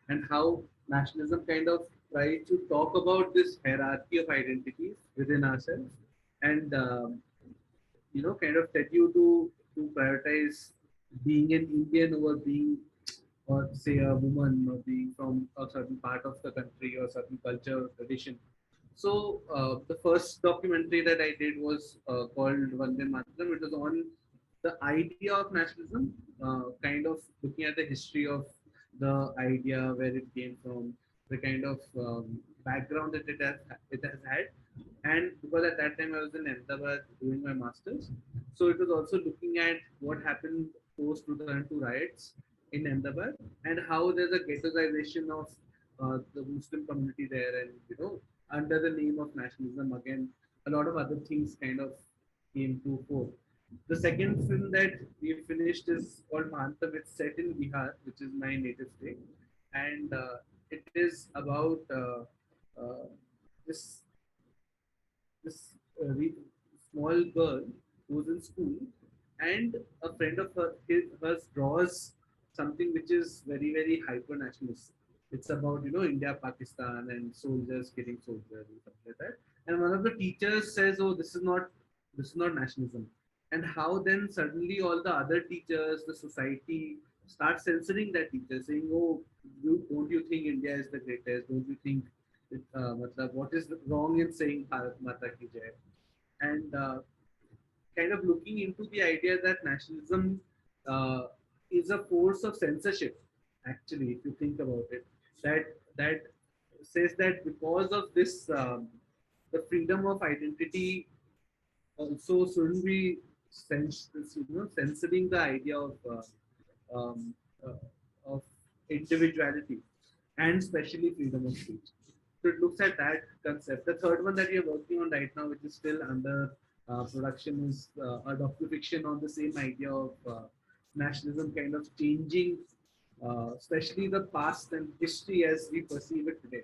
and how nationalism kind of tries to talk about this hierarchy of identities within ourselves, and kind of tell you to prioritize being an Indian over being, or say, a woman, or being from a certain part of the country or certain culture or tradition. So the first documentary that I did was called Vande Mataram. It was on the idea of nationalism, kind of looking at the history of the idea, where it came from, the kind of background that it has had. And because at that time I was in Ahmedabad doing my masters, so it was also looking at what happened post 2002 riots in Ahmedabad, and how there's a ghettoization of the Muslim community there, and under the name of nationalism. Again, a lot of other things kind of came to fore. The second film that we finished is called Mahantam. It's set in Bihar, which is my native state, and it is about uh, this this small girl who's in school, and a friend of hers draws something which is very hyper nationalist. It's about India, Pakistan, and soldiers killing soldiers and stuff like that. And one of the teachers says, "Oh, this is not nationalism." And how then suddenly all the other teachers, the society, start censoring that teacher, saying, "Oh, don't you think India is the greatest? Don't you think matlab, what is wrong in saying Bharat Mata Ki Jai?" And kind of looking into the idea that nationalism uh, is a force of censorship. Actually, if you think about it, that says that because of this, the freedom of identity also shouldn't be censoring the idea um, uh, of individuality and especially freedom of speech. So it looks at that concept. The third one that we are working on right now, which is still under production, is a docufiction on the same idea of nationalism kind of changing, especially the past and history as we perceive it today.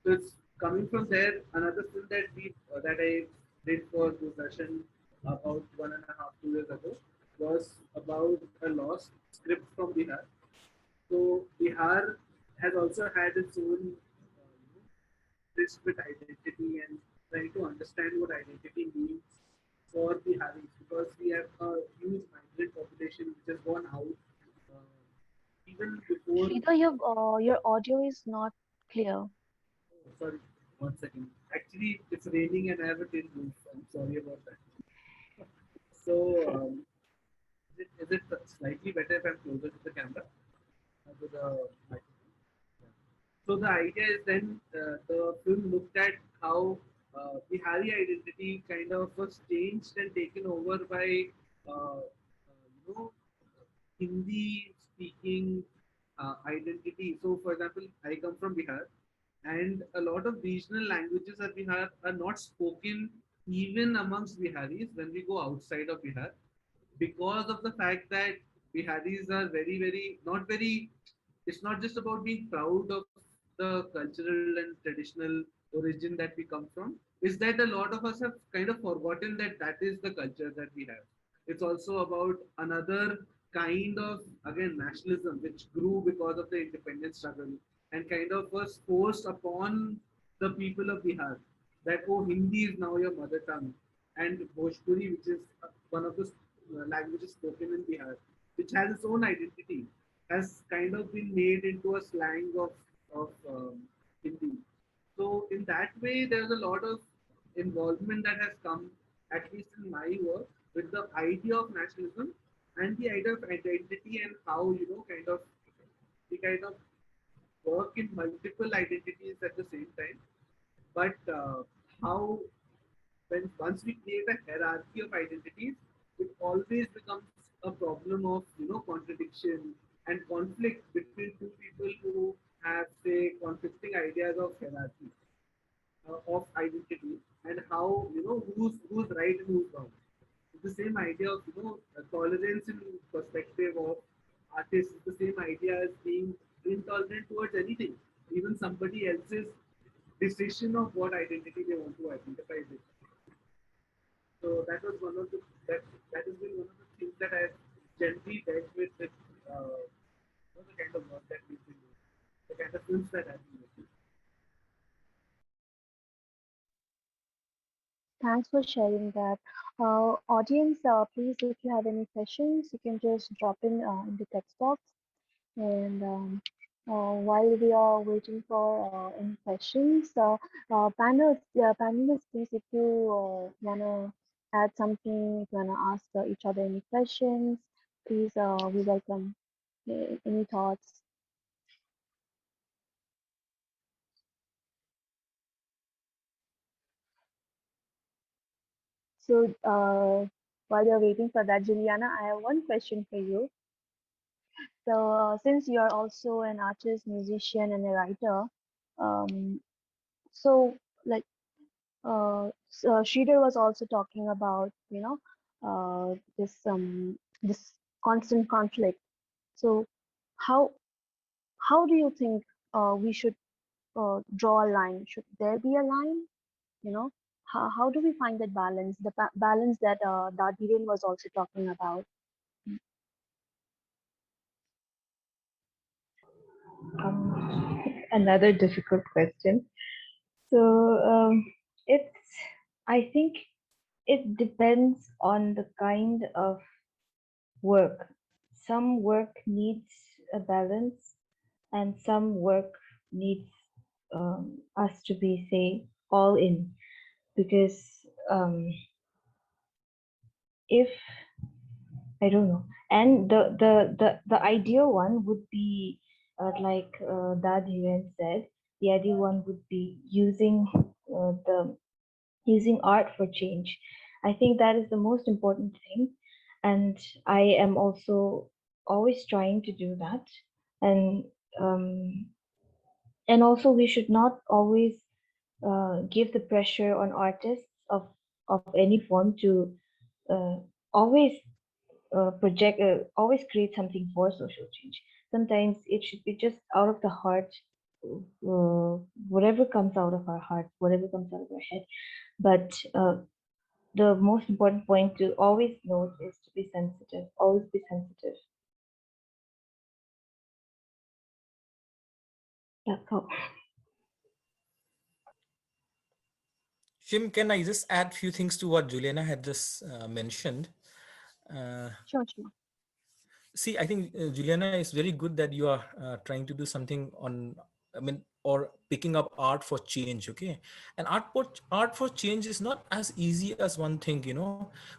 So it's coming from there. Another film that I did for Doordarshan about 1.5, 2 years ago was about a lost script from Bihar. So Bihar has also had its own risk with identity and trying to understand what identity means for Biharis, because we have a huge migrant population which has gone out even before.
Sridhar, your audio is not clear.
Oh, sorry, 1 second. Actually, it's raining and I have a tin roof. I'm sorry about that. So, is it slightly better if I'm closer to the camera? To the microphone? Yeah. So the idea is then the film looked at how Bihari identity kind of was changed and taken over by Hindi speaking identity. So, for example, I come from Bihar, and a lot of regional languages of Bihar are not spoken even amongst Biharis when we go outside of Bihar, because of the fact that Biharis are very not very. It's not just about being proud of the cultural and traditional origin that we come from. Is that a lot of us have kind of forgotten that that is the culture that we have. It's also about another kind of, again, nationalism which grew because of the independence struggle and kind of was forced upon the people of Bihar that, oh, Hindi is now your mother tongue, and Bhojpuri, which is one of the languages spoken in Bihar, which has its own identity, has kind of been made into a slang of Hindi. So in that way, there's a lot of involvement that has come, at least in my work, with the idea of nationalism and the idea of identity and how kind of we kind of work in multiple identities at the same time. But how when once we create a hierarchy of identities, it always becomes a problem of contradiction and conflict between two people who have say conflicting ideas of hierarchy of identity, and how who's right and who's wrong. It's the same idea of tolerance in perspective of artists. It's the same idea as being intolerant towards anything, even somebody else's decision of what identity they want to identify with. So that was one of that has been one of the things that I've gently dealt with the kind of work that we've been doing, the kind of films that I've been making.
Thanks for sharing that. Audience, please, if you have any questions, you can just drop in the text box. And while we are waiting for any questions, panelists, please, if you wanna add something, if you wanna ask each other any questions, please, we welcome any thoughts. So while you're waiting for that, Juliana, I have one question for you. So since you're also an artist, musician, and a writer, um, so like Sridhar was also talking about, this constant conflict. So how how do you think we should draw a line? Should there be a line? You know, how do we find that balance? The balance that Dadirin was also talking about.
Another difficult question. So it's, I think it depends on the kind of work. Some work needs a balance, and some work needs us to be, say, all in. Because if I don't know, and the ideal one would be like Dad Yuan said, the ideal one would be the using art for change. I think that is the most important thing, and I am also always trying to do that. And um, and also we should not always give the pressure on artists of any form to uh, always always create something for social change. Sometimes it should be just out of the heart, whatever comes out of our heart, whatever comes out of our head. But the most important point to always note is to be sensitive. Always be sensitive. That's all.
Shim, can I just add few things to what Juliana had just mentioned? Uh,
Sure, sure.
See, I think Juliana, is very good that you are trying to do something on, I mean, or picking up art for change. Okay, and art for change is not as easy as one thing.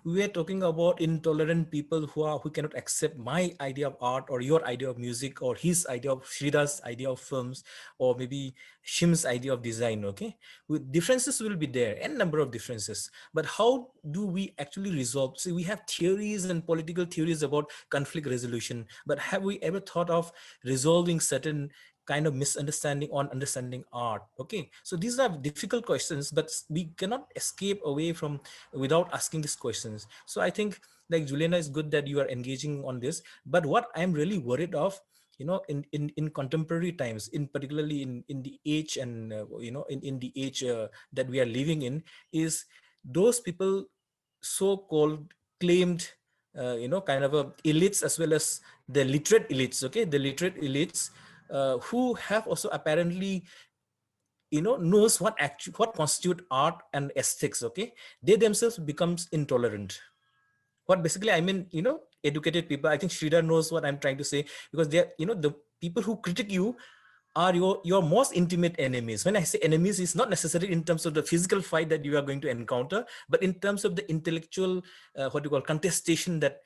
We were talking about intolerant people who cannot accept my idea of art, or your idea of music, or his idea of Shrida's idea of films, or maybe Shim's idea of design. Okay, differences will be there, and number of differences. But how do we actually resolve? See, we have theories and political theories about conflict resolution, but have we ever thought of resolving certain kind of misunderstanding on understanding art? Okay, so these are difficult questions, but we cannot escape away from without asking these questions. So I think, like Juliana, is good that you are engaging on this. But what I'm really worried of, in contemporary times, in particularly in the age, and in the age that we are living in, is those people so-called claimed kind of elites, as well as the literate elites. Okay, the literate elites who have also apparently knows what constitute art and aesthetics. Okay, they themselves becomes intolerant. What basically I mean, educated people, I think Sridhar knows what I'm trying to say, because they're, the people who critique you are your most intimate enemies. When I say enemies, it's not necessarily in terms of the physical fight that you are going to encounter, but in terms of the intellectual what you call contestation that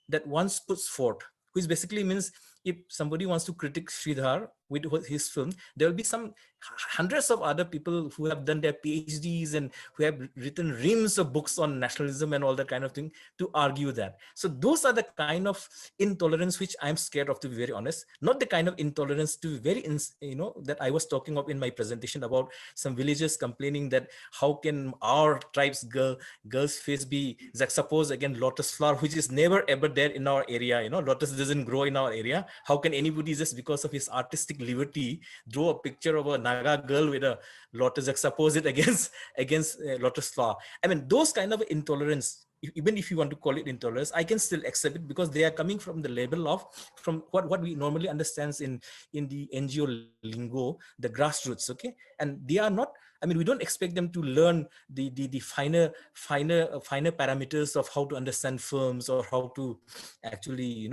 that once puts forth, which basically means if somebody wants to critique Sridhar with his film, there will be some hundreds of other people who have done their PhDs and who have written reams of books on nationalism and all that kind of thing to argue that. So those are the kind of intolerance which I'm scared of, to be very honest. Not the kind of intolerance to very that I was talking of in my presentation about some villagers complaining that how can our tribe's girls face be juxtaposed against lotus flower, which is never ever there in our area. Lotus doesn't grow in our area. How can anybody, just because of his artistic liberty, draw a picture of a Naga girl with a lotus, juxtapose it against lotus flower? I mean, those kind of intolerance, even if you want to call it intolerance, I can still accept it, because they are coming from the level of, from what we normally understands in the NGO lingo, the grassroots. Okay, and they are not, I mean, we don't expect them to learn the finer parameters of how to understand films, or how to actually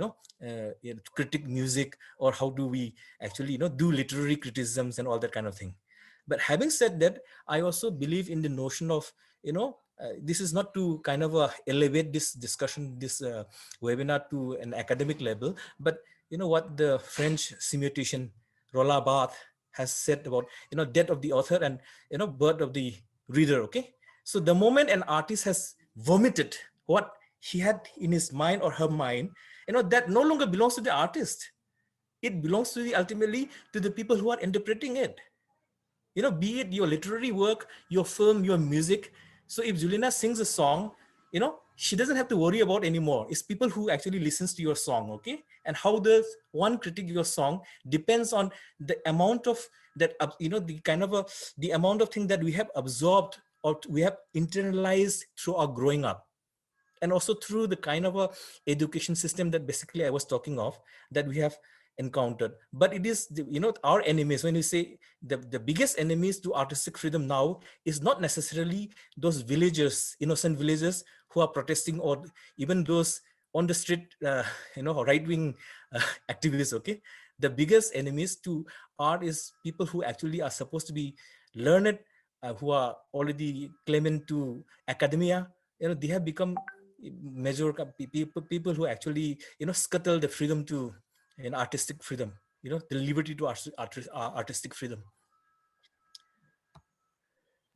critique music, or how do we actually do literary criticisms and all that kind of thing. But having said that, I also believe in the notion of, this is not to kind of elevate this discussion, this webinar to an academic level, but what the French semiotician Roland Barthes has said about, death of the author and, birth of the reader. Okay, so the moment an artist has vomited what he had in his mind or her mind, that no longer belongs to the artist. It belongs to the ultimately to the people who are interpreting it. be it your literary work, your film, your music. So if Juliana sings a song, she doesn't have to worry about anymore. It's people who actually listens to your song, okay? And how does one critique your song depends on the amount of that, the kind of the amount of thing that we have absorbed or we have internalized through our growing up, and also through the kind of a education system that basically I was talking of, that we have encountered. But it is our enemies. When you say the biggest enemies to artistic freedom now is not necessarily those villagers, innocent villagers who are protesting, or even those on the street, right-wing activists, okay? The biggest enemies to art is people who actually are supposed to be learned, who are already claiming to academia. They have become major people who actually scuttle the freedom to artistic freedom, the liberty to artistic freedom.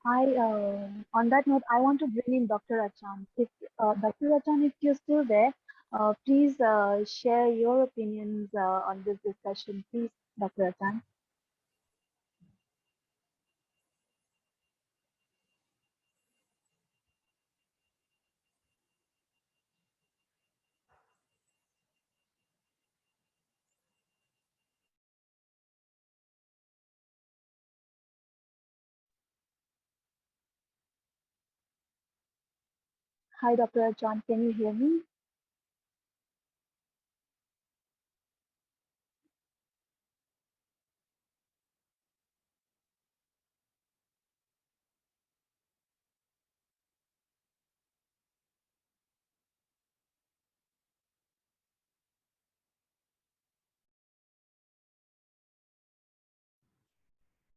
On that note, I want to bring in Dr. Achan. If Dr. Achan, if you're still there, please share your opinions on this discussion, please, Dr. Achan. Hi, Dr. Achan, can you hear me?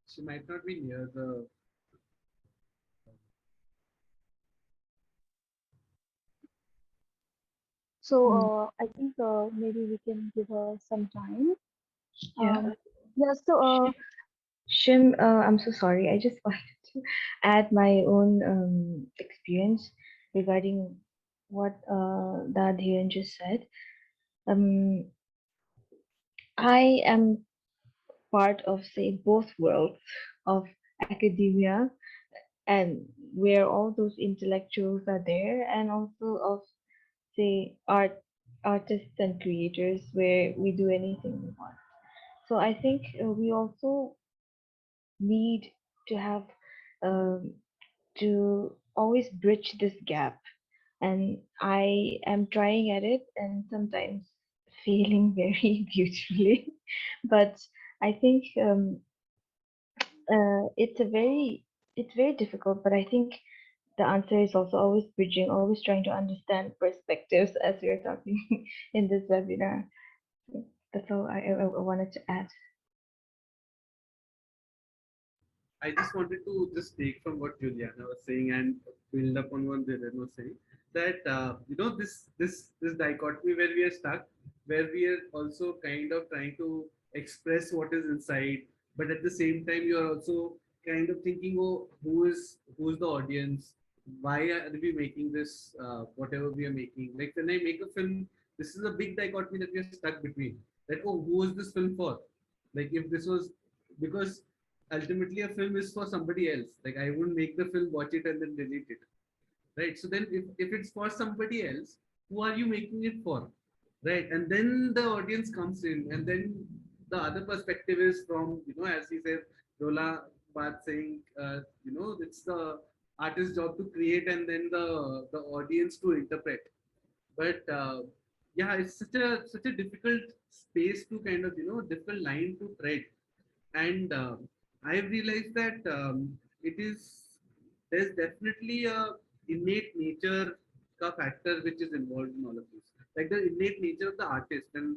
She might not be near the.
So
Mm,
I think maybe we can give her some time.
yeah.
Yeah, so
Shim, I'm so sorry. I just wanted to add my own experience regarding what the Adhiran just said. Um, I am part of, say, both worlds of academia, and where all those intellectuals are there, and also of, say, artists and creators, where we do anything we want. So I think we also need to have um, to always bridge this gap, and I am trying at it and sometimes failing very beautifully. But I think it's very difficult. But I think the answer is also always bridging, always trying to understand perspectives as we are talking in this webinar. That's all I wanted to add.
I just wanted to just take from what Juliana was saying and build upon what Dhiren was saying, that this dichotomy where we are stuck, where we are also kind of trying to express what is inside, but at the same time you are also kind of thinking, oh, who's the audience? Why are we making this? Whatever we are making, like when I make a film, this is a big dichotomy that we are stuck between. That, oh, who is this film for? Like if this was, because ultimately a film is for somebody else. Like I wouldn't make the film, watch it and then delete it, right? So then if it's for somebody else, who are you making it for, right? And then the audience comes in, and then the other perspective is from, as he said, Rola Bath saying, it's the artist's job to create, and then the audience to interpret. But yeah, it's such a difficult space to kind of, difficult line to tread. And I've realized that it is there's definitely a innate nature ka factor which is involved in all of this, like the innate nature of the artist. And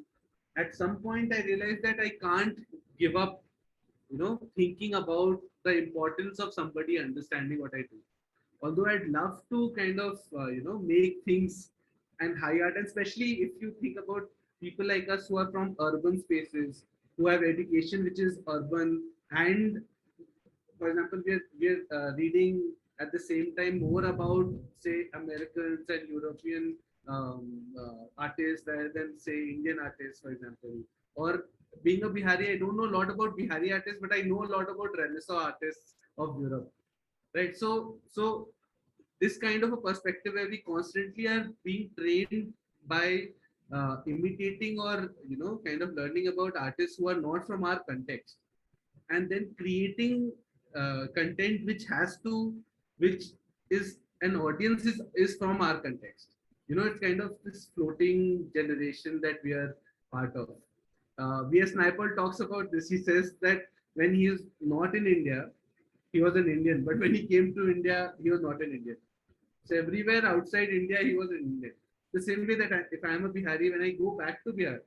at some point I realized that I can't give up, thinking about the importance of somebody understanding what I do. Although I'd love to kind of make things and high art, and especially if you think about people like us who are from urban spaces, who have education which is urban, and for example, we're reading at the same time more about, say, Americans and European artists rather than, say, Indian artists, for example, or being a Bihari, I don't know a lot about Bihari artists, but I know a lot about Renaissance artists of Europe, right? So this kind of a perspective where we constantly are being trained by imitating or kind of learning about artists who are not from our context, and then creating content which is an audience is from our context. It's kind of this floating generation that we are part of. V.S. Naipaul talks about this. He says that when he is not in India, he was an Indian, but when he came to India, he was not an Indian. So everywhere outside India, he was an Indian. The same way that if I am a Bihari, when I go back to Bihar,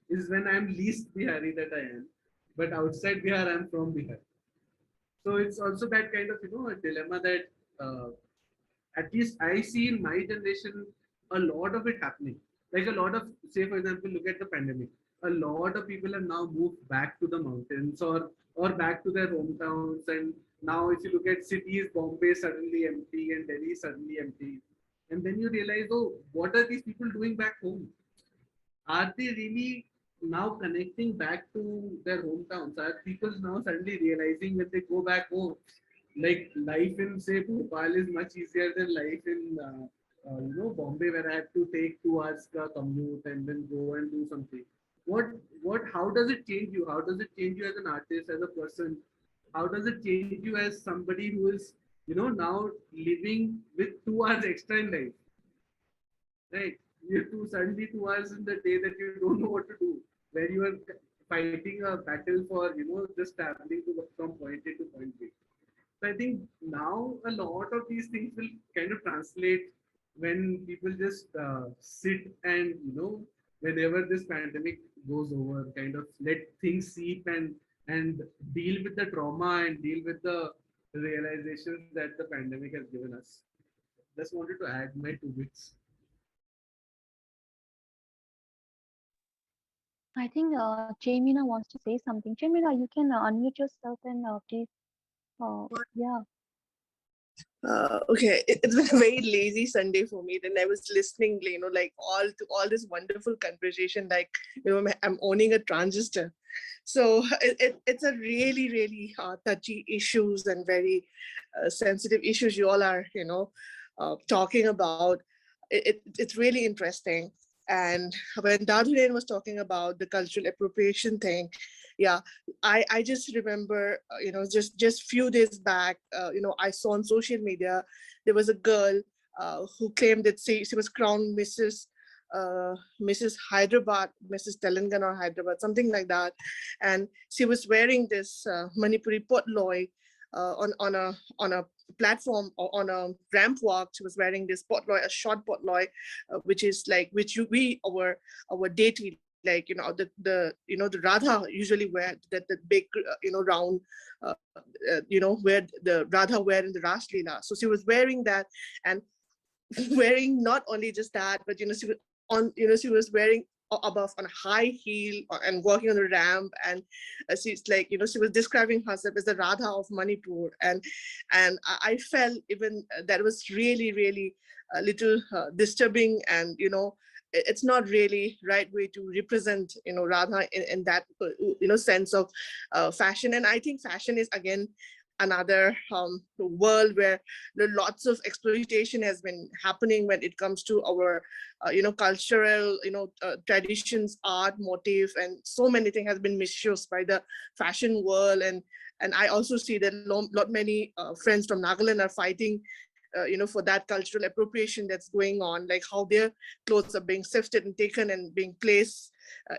is when I am least Bihari that I am. But outside Bihar, I am from Bihar. So it's also that kind of a dilemma that at least I see in my generation a lot of it happening. Like a lot of, say for example, look at the pandemic. A lot of people have now moved back to the mountains or back to their hometowns. And now if you look at cities, Bombay suddenly empty and Delhi suddenly empty. And then you realize, oh, what are these people doing back home? Are they really now connecting back to their hometowns? Are people now suddenly realizing when they go back home, like life in say Bhopal is much easier than life in Bombay, where I have to take 2 hours ka commute and then go and do something. How does it change you? How does it change you as an artist, as a person? How does it change you as somebody who is now living with 2 hours extra in life? Right, you have to suddenly 2 hours in the day that you don't know what to do, where you are fighting a battle for just traveling from point A to point B. So I think now a lot of these things will kind of translate when people just sit and whenever this pandemic goes over, kind of let things seep and deal with the trauma and deal with the realizations that the pandemic has given us. Just wanted to add my 2 bits.
I think Chemina wants to say something. Chemina, you can unmute yourself and please. Yeah.
Okay, it's been a very lazy Sunday for me. Then I was listening, like all this wonderful conversation, like I'm owning a transistor. So it's a really, really touchy issues and very sensitive issues you all are, talking about. It's really interesting. And when Dadulen was talking about the cultural appropriation thing, yeah, I just remember, just few days back, I saw on social media, there was a girl who claimed that she was crowned Mrs. Hyderabad, Mrs. Telangana or Hyderabad, something like that. And she was wearing this Manipuri potloy on a platform or on a ramp walk. She was wearing this potloy, a short potloy, which is like our deity, like the Radha usually wear that the big round where the Radha wear in the Ras Leela. So she was wearing that, and wearing not only just that, but she was wearing above on a high heel and walking on the ramp, and she's like she was describing herself as the Radha of Manipur, and I felt even that was really, really a little disturbing, and it's not really right way to represent Radha in that sense of fashion. And I think fashion is again another world where there lots of exploitation has been happening when it comes to our cultural traditions, art, motif, and so many things has been misused by the fashion world. And I also see that lot many friends from Nagaland are fighting for that cultural appropriation that's going on, like how their clothes are being sifted and taken and being placed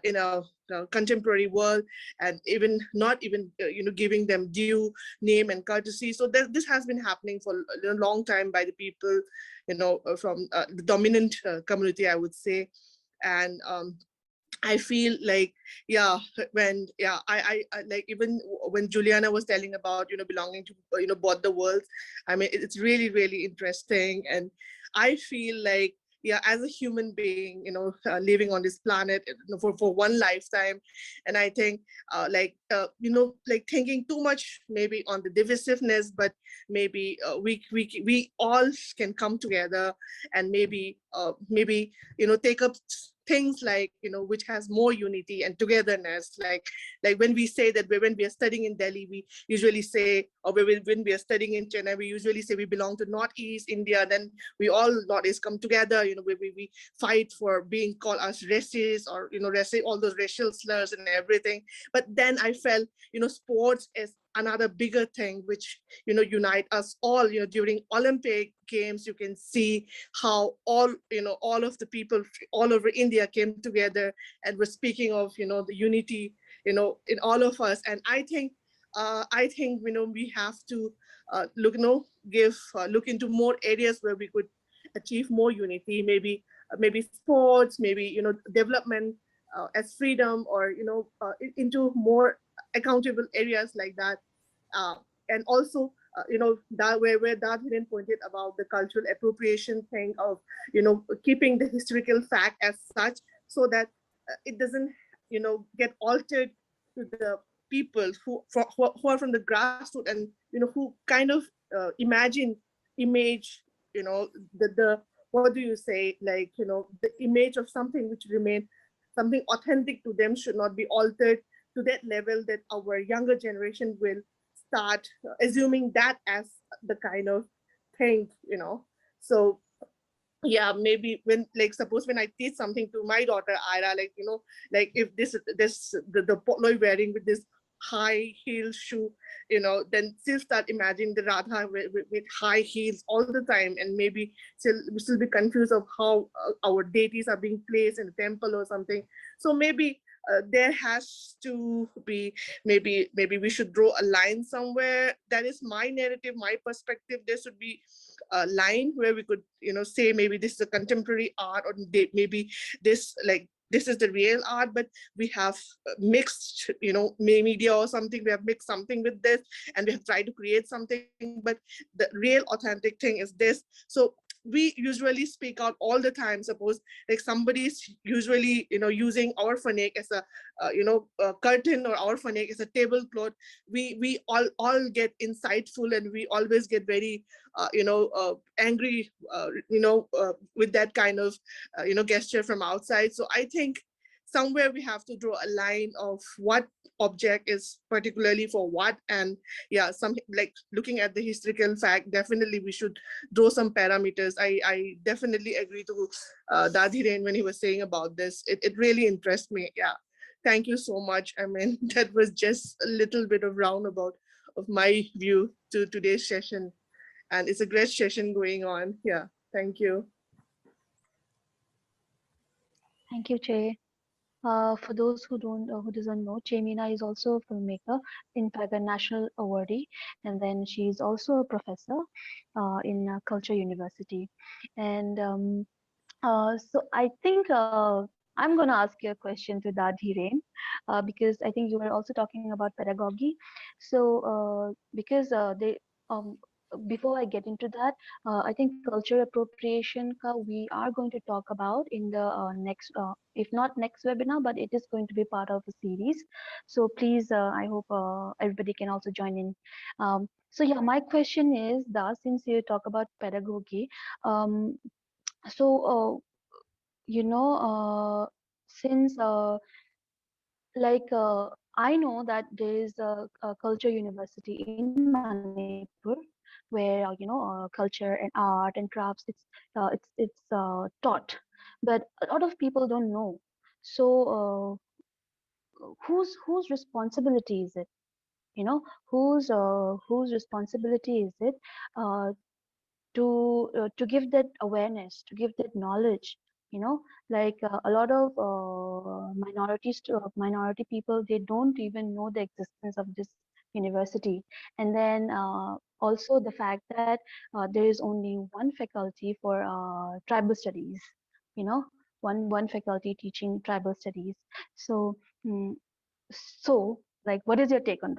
in a contemporary world, and even not even giving them due name and courtesy. So this has been happening for a long time by the people from the dominant community, I would say. And I feel like, I like, even when Juliana was telling about, belonging to, both the worlds, I mean, it's really, really interesting. And I feel like, as a human being, living on this planet for one lifetime. And I think like thinking too much maybe on the divisiveness, but maybe we all can come together and maybe take up things like, which has more unity and togetherness, like when we say that when we are studying in Delhi, we usually say, or when we are studying in Chennai, we usually say we belong to Northeast India. Then we all Northeast come together, we fight for being called as racist, or all those racial slurs and everything. But then I felt, sports is another bigger thing which unite us all. During Olympic games, you can see how all of the people all over India came together and were speaking of the unity in all of us. And I think we have to look into more areas where we could achieve more unity. Maybe sports, maybe development as freedom, or into more accountable areas like that. uh, and also that where Dadhiren pointed about the cultural appropriation thing of keeping the historical fact as such, so that it doesn't get altered to the people who are from the grassroots, and who kind of imagine image the what do you say, like the image of something which remain something authentic to them should not be altered to that level that our younger generation will start assuming that as the kind of thing. So yeah, maybe when, like, suppose when I teach something to my daughter Ira, like like if the Poloi wearing with this high heel shoe, then she'll start imagining the Radha with high heels all the time, and maybe she'll be confused of how our deities are being placed in a temple or something. So maybe there has to be, maybe we should draw a line somewhere. That is my narrative, my perspective. There should be a line where we could say maybe this is a contemporary art, or maybe this is the real art, but we have mixed media or something. We have mixed something with this, and we have tried to create something, but the real authentic thing is this. So we usually speak out all the time. Suppose like somebody's usually using our fanek as a curtain, or our fanek as a tablecloth. We all get insightful, and we always get very angry with that kind of gesture from outside. So I think somewhere we have to draw a line of what object is particularly for what. And yeah, some like looking at the historical fact, definitely we should draw some parameters. I definitely agree to Dadhiren when he was saying about this. It really impressed me. Yeah, thank you so much. I mean, that was just a little bit of roundabout of my view to today's session, and it's a great session going on. Yeah, thank you.
Thank you, Che. For those who doesn't know, Che Meena is also a filmmaker, in fact a national awardee, and then she's also a professor in Culture University. And so I think I'm going to ask you a question to Dadhiren, because I think you were also talking about pedagogy. So because they before I get into that, I think culture appropriation we are going to talk about in the next, if not next webinar, but it is going to be part of a series. So please, I hope everybody can also join in. So yeah, my question is, Da, since you talk about pedagogy, so since I know that there is a culture university in Manipur where culture and art and crafts it's taught, but a lot of people don't know. So whose responsibility is it? Whose responsibility is it uh, to give that awareness, to give that knowledge? A lot of minority people, they don't even know the existence of this university. And then also the fact that there is only one faculty for tribal studies, you know one faculty teaching tribal studies. So mm, so like, what is your take on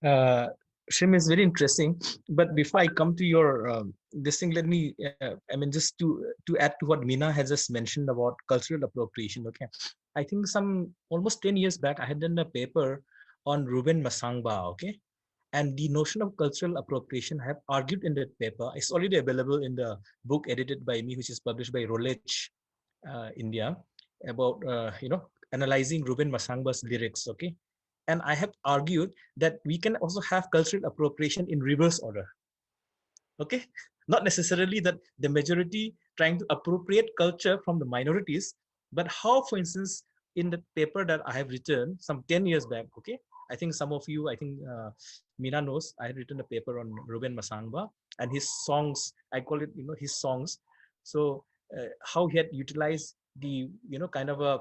that?
Shrim is very interesting. But before I come to your this thing, let me, I mean, just to add to what Meena has just mentioned about cultural appropriation. Okay, I think some almost 10 years back, I had done a paper on Ruben Masangba. Okay, and the notion of cultural appropriation, I have argued in that paper. It's already available in the book edited by me, which is published by Rolich. India, about analyzing Ruben Masangba's lyrics. Okay, and I have argued that we can also have cultural appropriation in reverse order. Okay, not necessarily that the majority trying to appropriate culture from the minorities, but how, for instance, in the paper that I have written some 10 years back, okay, I think some of you, I think Mina knows, I had written a paper on Ruben Masangba and his songs. I call it, his songs. So how he had utilized the, kind of a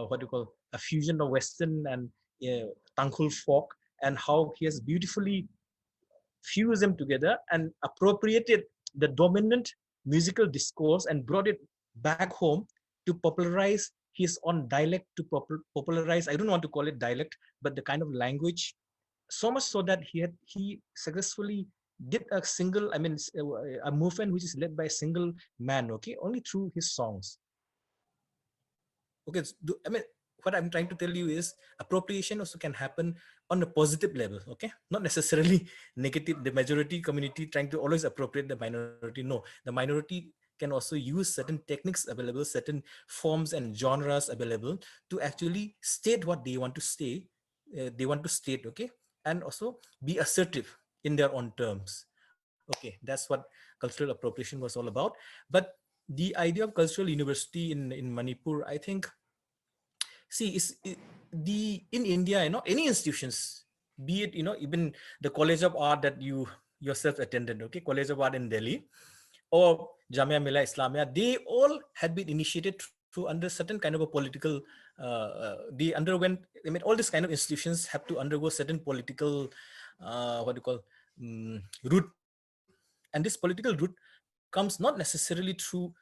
what do you call, a fusion of Western and Tangkhul folk, and how he has beautifully fused them together and appropriated the dominant musical discourse and brought it back home to popularize his own dialect, to popularize, I don't want to call it dialect, but the kind of language, so much so that he successfully did a single, I mean, a movement which is led by a single man, okay, only through his songs. Okay, I mean, what I'm trying to tell you is appropriation also can happen on a positive level, okay, not necessarily negative, the majority community trying to always appropriate the minority. No, the minority can also use certain techniques available, certain forms and genres available to actually state what they want to say, okay, and also be assertive in their own terms. Okay, that's what cultural appropriation was all about. But the idea of cultural university in Manipur, I think, see, the in India, any institutions, be it, even the College of Art that you yourself attended, okay, College of Art in Delhi, or Jamia Millia Islamia, they all had been initiated through under certain kind of a political, they underwent, I mean, all these kind of institutions have to undergo certain political, what do you call, route. And this political route comes not necessarily through,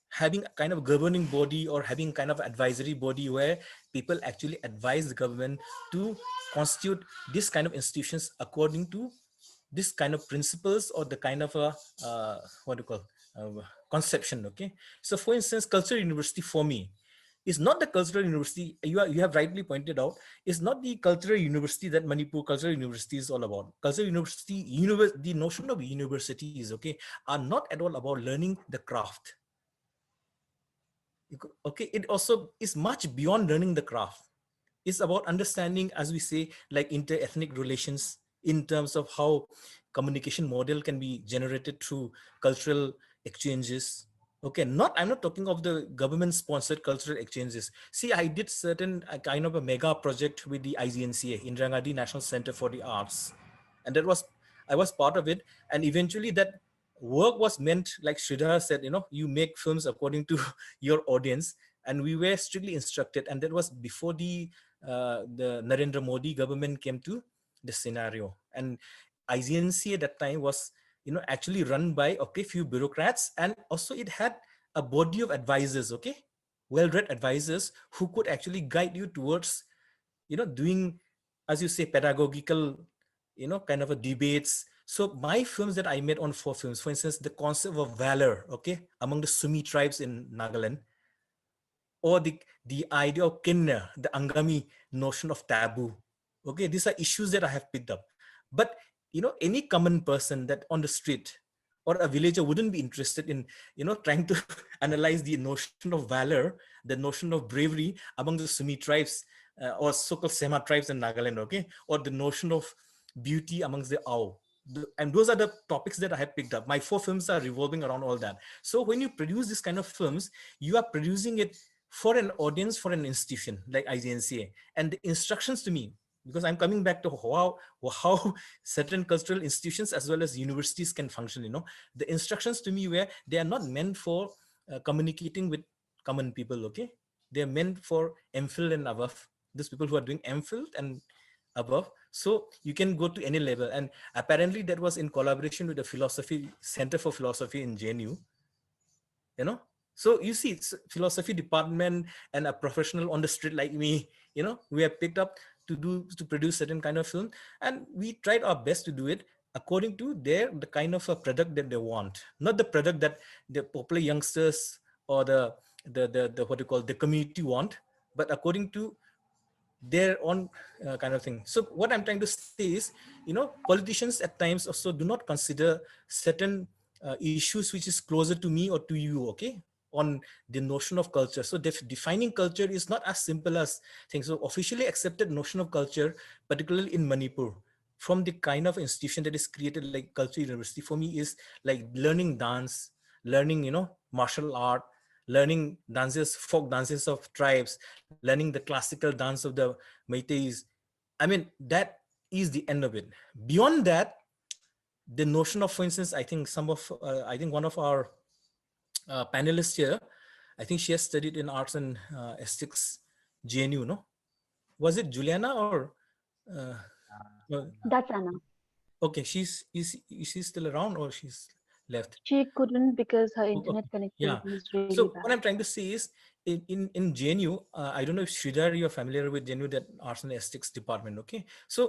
having a kind of governing body or having kind of advisory body where people actually advise the government to constitute this kind of institutions according to this kind of principles or the kind of a what do you call, conception. Okay, so for instance, cultural university for me is not the cultural university you have rightly pointed out, is not the cultural university that Manipur cultural university is all about. Cultural university, the notion of universities, okay, are not at all about learning the craft. Okay, it also is much beyond learning the craft. It's about understanding, as we say, like inter-ethnic relations, in terms of how communication model can be generated through cultural exchanges. Okay, I'm not talking of the government sponsored cultural exchanges. See, I did certain kind of a mega project with the IGNCA, Indira Gandhi National Center for the Arts, and I was part of it. And eventually that work was meant, like Sridhar said, you make films according to your audience, and we were strictly instructed. And that was before the Narendra Modi government came to the scenario. And IGNC at that time was, actually run by, okay, few bureaucrats, and also it had a body of advisors, okay, well-read advisors who could actually guide you towards, doing, as you say, pedagogical, kind of a debates. So my films that I made on 4 films, for instance, the concept of valor, okay, among the Sumi tribes in Nagaland, or the idea of kinna, the Angami notion of taboo. Okay, these are issues that I have picked up. But any common person that on the street or a villager wouldn't be interested in, trying to analyze the notion of valor, the notion of bravery among the Sumi tribes, or so-called Sema tribes in Nagaland, okay, or the notion of beauty amongst the Ao. And those are the topics that I have picked up. My 4 films are revolving around all that. So when you produce this kind of films, you are producing it for an audience, for an institution like IGNCA. And the instructions to me, because I'm coming back to how certain cultural institutions as well as universities can function, the instructions to me were, they are not meant for communicating with common people, okay? They're meant for MPhil and above, those people who are doing MPhil and above. So you can go to any level. And apparently that was in collaboration with the Philosophy Center for Philosophy in JNU, So you see, it's philosophy department and a professional on the street like me, we have picked up to produce certain kind of film, and we tried our best to do it according to the kind of a product that they want, not the product that the popular youngsters or the what you call the community want, but according to their own kind of thing. So what I'm trying to say is, politicians at times also do not consider certain issues which is closer to me or to you, okay, on the notion of culture. So defining culture is not as simple as things. So officially accepted notion of culture, particularly in Manipur, from the kind of institution that is created like Culture University, for me is like learning dance, learning, martial art, learning dances, folk dances of tribes, learning the classical dance of the Meiteis. I mean, that is the end of it. Beyond that, the notion of, for instance, I think I think one of our panelists here, I think she has studied in arts and aesthetics, JNU, no? Was it Juliana or? Uh,
That's Anna.
okay, is she still around or she's left?
She couldn't because her
Okay.
internet
Yeah.
connectivity is really
So
bad.
what I'm trying to say is in JNU, I don't know if Sridhar, you're familiar with JNU, that arts and aesthetics department. Okay. So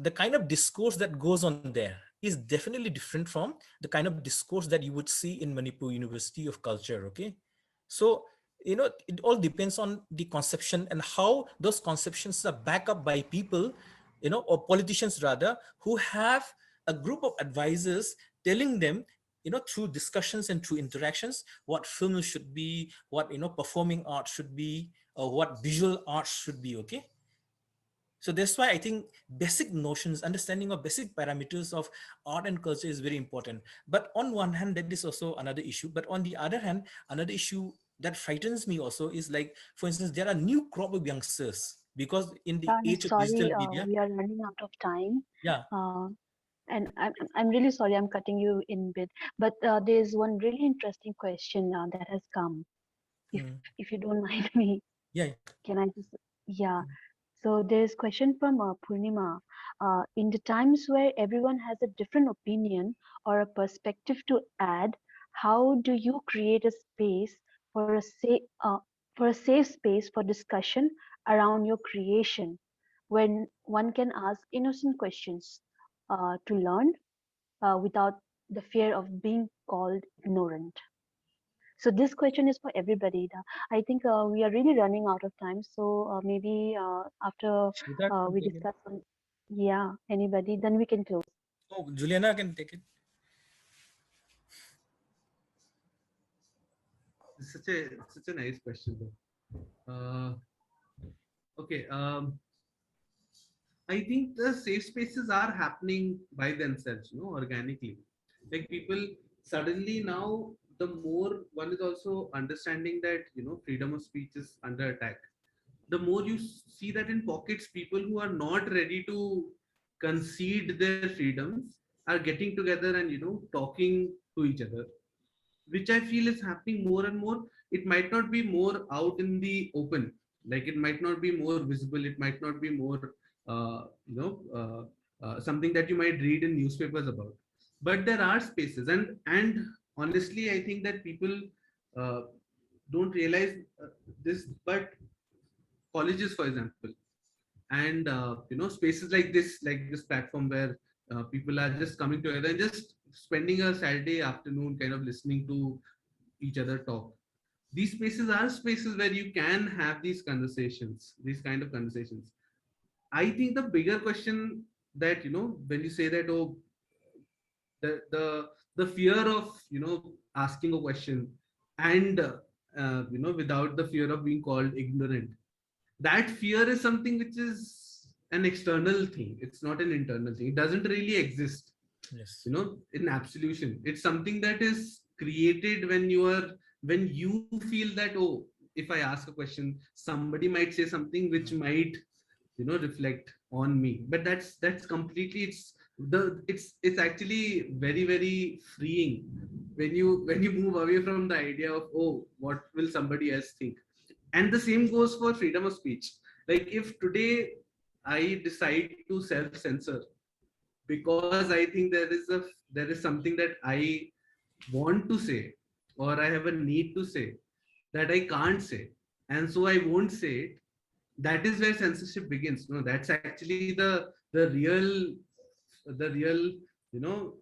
the kind of discourse that goes on there is definitely different from the kind of discourse that you would see in Manipur University of Culture. Okay. So, it all depends on the conception and how those conceptions are backed up by people, or politicians rather, who have a group of advisors telling them, through discussions and through interactions, what films should be, what, performing art should be, or what visual arts should be. Okay. So that's why I think basic notions, understanding of basic parameters of art and culture is very important. But on one hand, that is also another issue. But on the other hand, another issue that frightens me also is like, for instance, there are new crop of youngsters because in the
I'm
age of digital
sorry,
media.
we are running out of time.
Yeah.
And I'm really sorry I'm cutting you in bit, but there's one really interesting question that has come. If
Mm.
if you don't mind me,
Yeah.
can I just yeah. So there's question from Purnima. In the times where everyone has a different opinion or a perspective to add, how do you create a space for a safe space for discussion around your creation, when one can ask innocent questions to learn without the fear of being called ignorant? So this question is for everybody. I think we are really running out of time. So maybe after
Sridhar can
we
take it.
discuss some, yeah, anybody, then we can close.
Oh, Juliana can take it.
It's such a nice question though. Okay. I think the safe spaces are happening by themselves, organically. Like people suddenly now, the more one is also understanding that freedom of speech is under attack. The more you see that in pockets, people who are not ready to concede their freedoms are getting together and talking to each other, which I feel is happening more and more. It might not be more out in the open, like it might not be more visible, it might not be more, something that you might read in newspapers about. But there are spaces, and honestly, I think that people uh, don't realize this, but colleges, for example, and spaces like this platform where people are just coming together and just spending a Saturday afternoon kind of listening to each other talk. These spaces are spaces where you can have these kind of conversations. I think the bigger question that when you say that, oh, the fear of asking a question, and without the fear of being called ignorant, that fear is something which is an external thing. It's not an internal thing. It doesn't really exist
Yes.
in absolution. It's something that is created when you feel that, oh, if I ask a question, somebody might say something which might reflect on me. But that's completely, it's actually very, very freeing when you move away from the idea of, oh, what will somebody else think. And the same goes for freedom of speech. Like if today I decide to self censor because I think there is something that I want to say, or I have a need to say, that I can't say, and so I won't say it. That is where censorship begins. No, that's actually the real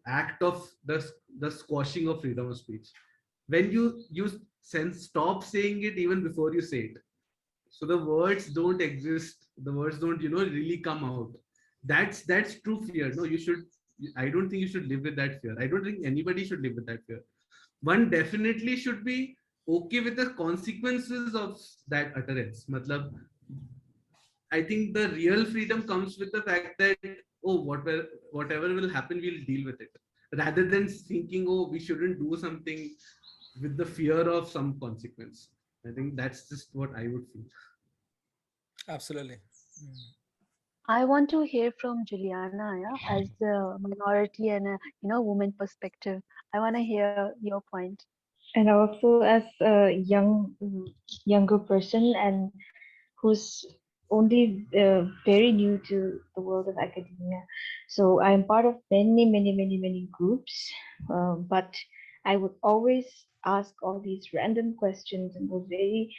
act of the squashing of freedom of speech. When you stop saying it even before you say it, so the words don't exist, the words don't really come out. That's true fear. No, I don't think you should live with that fear. I don't think anybody should live with that fear. One definitely should be okay with the consequences of that utterance. Matlab, I think the real freedom comes with the fact that, oh, whatever will happen, we'll deal with it, rather than thinking, oh, we shouldn't do something with the fear of some consequence. I think that's just what I would feel.
Absolutely.
I want to hear from Juliana, yeah, as the minority and a woman perspective. I want to hear your point.
And also as a younger person and who's only very new to the world of academia. So I'm part of many groups, but I would always ask all these random questions and those very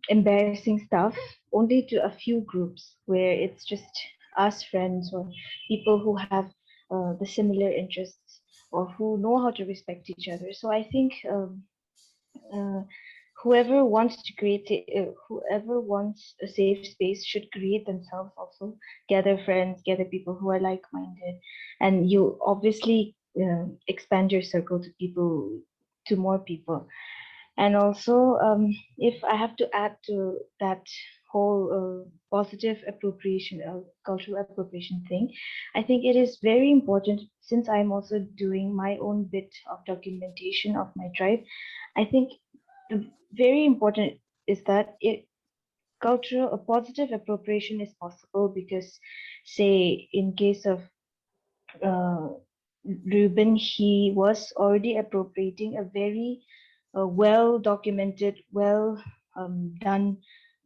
embarrassing stuff only to a few groups where it's just us friends or people who have the similar interests or who know how to respect each other. So I think uh, whoever wants to whoever wants a safe space should create themselves also, gather friends, gather people who are like-minded, and you obviously expand your circle to people, to more people. And also, if I have to add to that whole positive appropriation, cultural appropriation thing, I think it is very important, since I'm also doing my own bit of documentation of my tribe. I think very important is that a positive appropriation is possible because, say, in case of uh, Reuben, he was already appropriating a very well documented, well done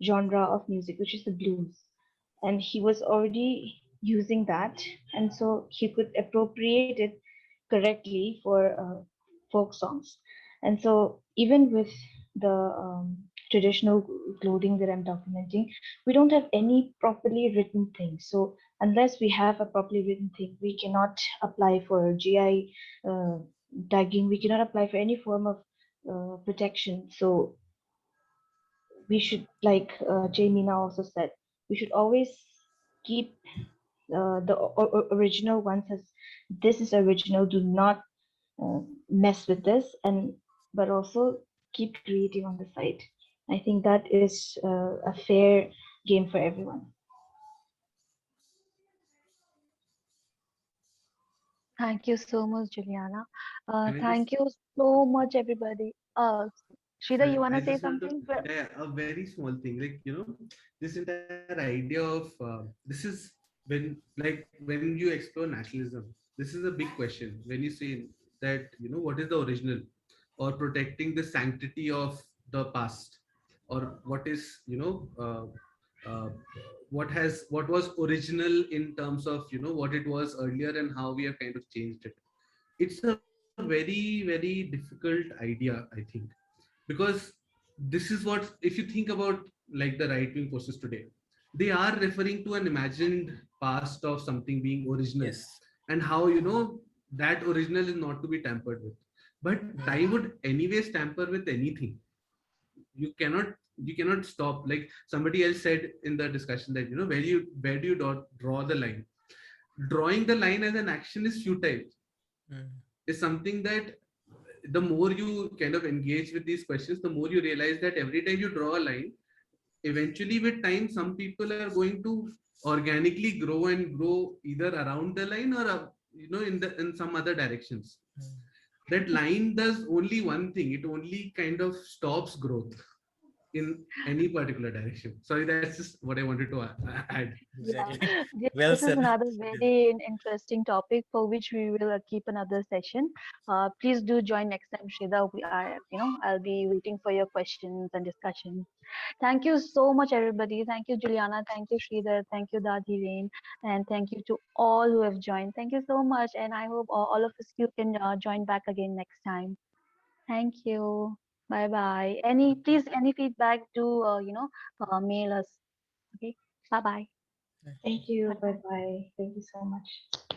genre of music, which is the blues. And he was already using that, and so he could appropriate it correctly for folk songs. And so, even with the traditional clothing that I'm documenting, we don't have any properly written thing. So, unless we have a properly written thing, we cannot apply for GI tagging, we cannot apply for any form of protection. So, we should, like Jamina also said, we should always keep the original ones as this is original. Do not mess with this, and but also keep creating on the side. I think that is a fair game for everyone.
Thank you so much, Juliana.
Can I just,
Thank you so much, everybody. Sridhar, you want
I
to say
just want to,
something?
yeah, a very small thing, like, this entire idea of this is when, like, when you explore nationalism, this is a big question. When you say that, what is the original, or protecting the sanctity of the past, or what is, uh, what was original in terms of, what it was earlier and how we have kind of changed it. It's a very difficult idea, I think, because this is what, if you think about, like, the right wing forces today, they are referring to an imagined past of something being original,
Yes.
and how, that original is not to be tampered with. But I would anyways tamper with anything. You cannot stop, like somebody else said in the discussion, that, where do you draw the line. Drawing the line as an action is futile, is something that, the more you kind of engage with these questions, the more you realize that every time you draw a line, eventually with time, some people are going to organically grow and grow either around the line, or in some other directions. That line does only one thing: it only kind of stops growth in any particular direction. Sorry, that's just what I wanted to add.
Yeah,
Exactly. Well
this is
said.
another
Yeah.
very interesting topic for which we will keep another session. Please do join next time, Shrida. I'll be waiting for your questions and discussions. Thank you so much, everybody. Thank you, Juliana. Thank you, Sridhar. Thank you, Dadi Rain. And thank you to all who have joined. Thank you so much. And I hope all of us you can join back again next time. Thank you. Bye bye. Any feedback, do mail us. Okay. Bye bye.
Thank you. Bye bye. Thank you so much.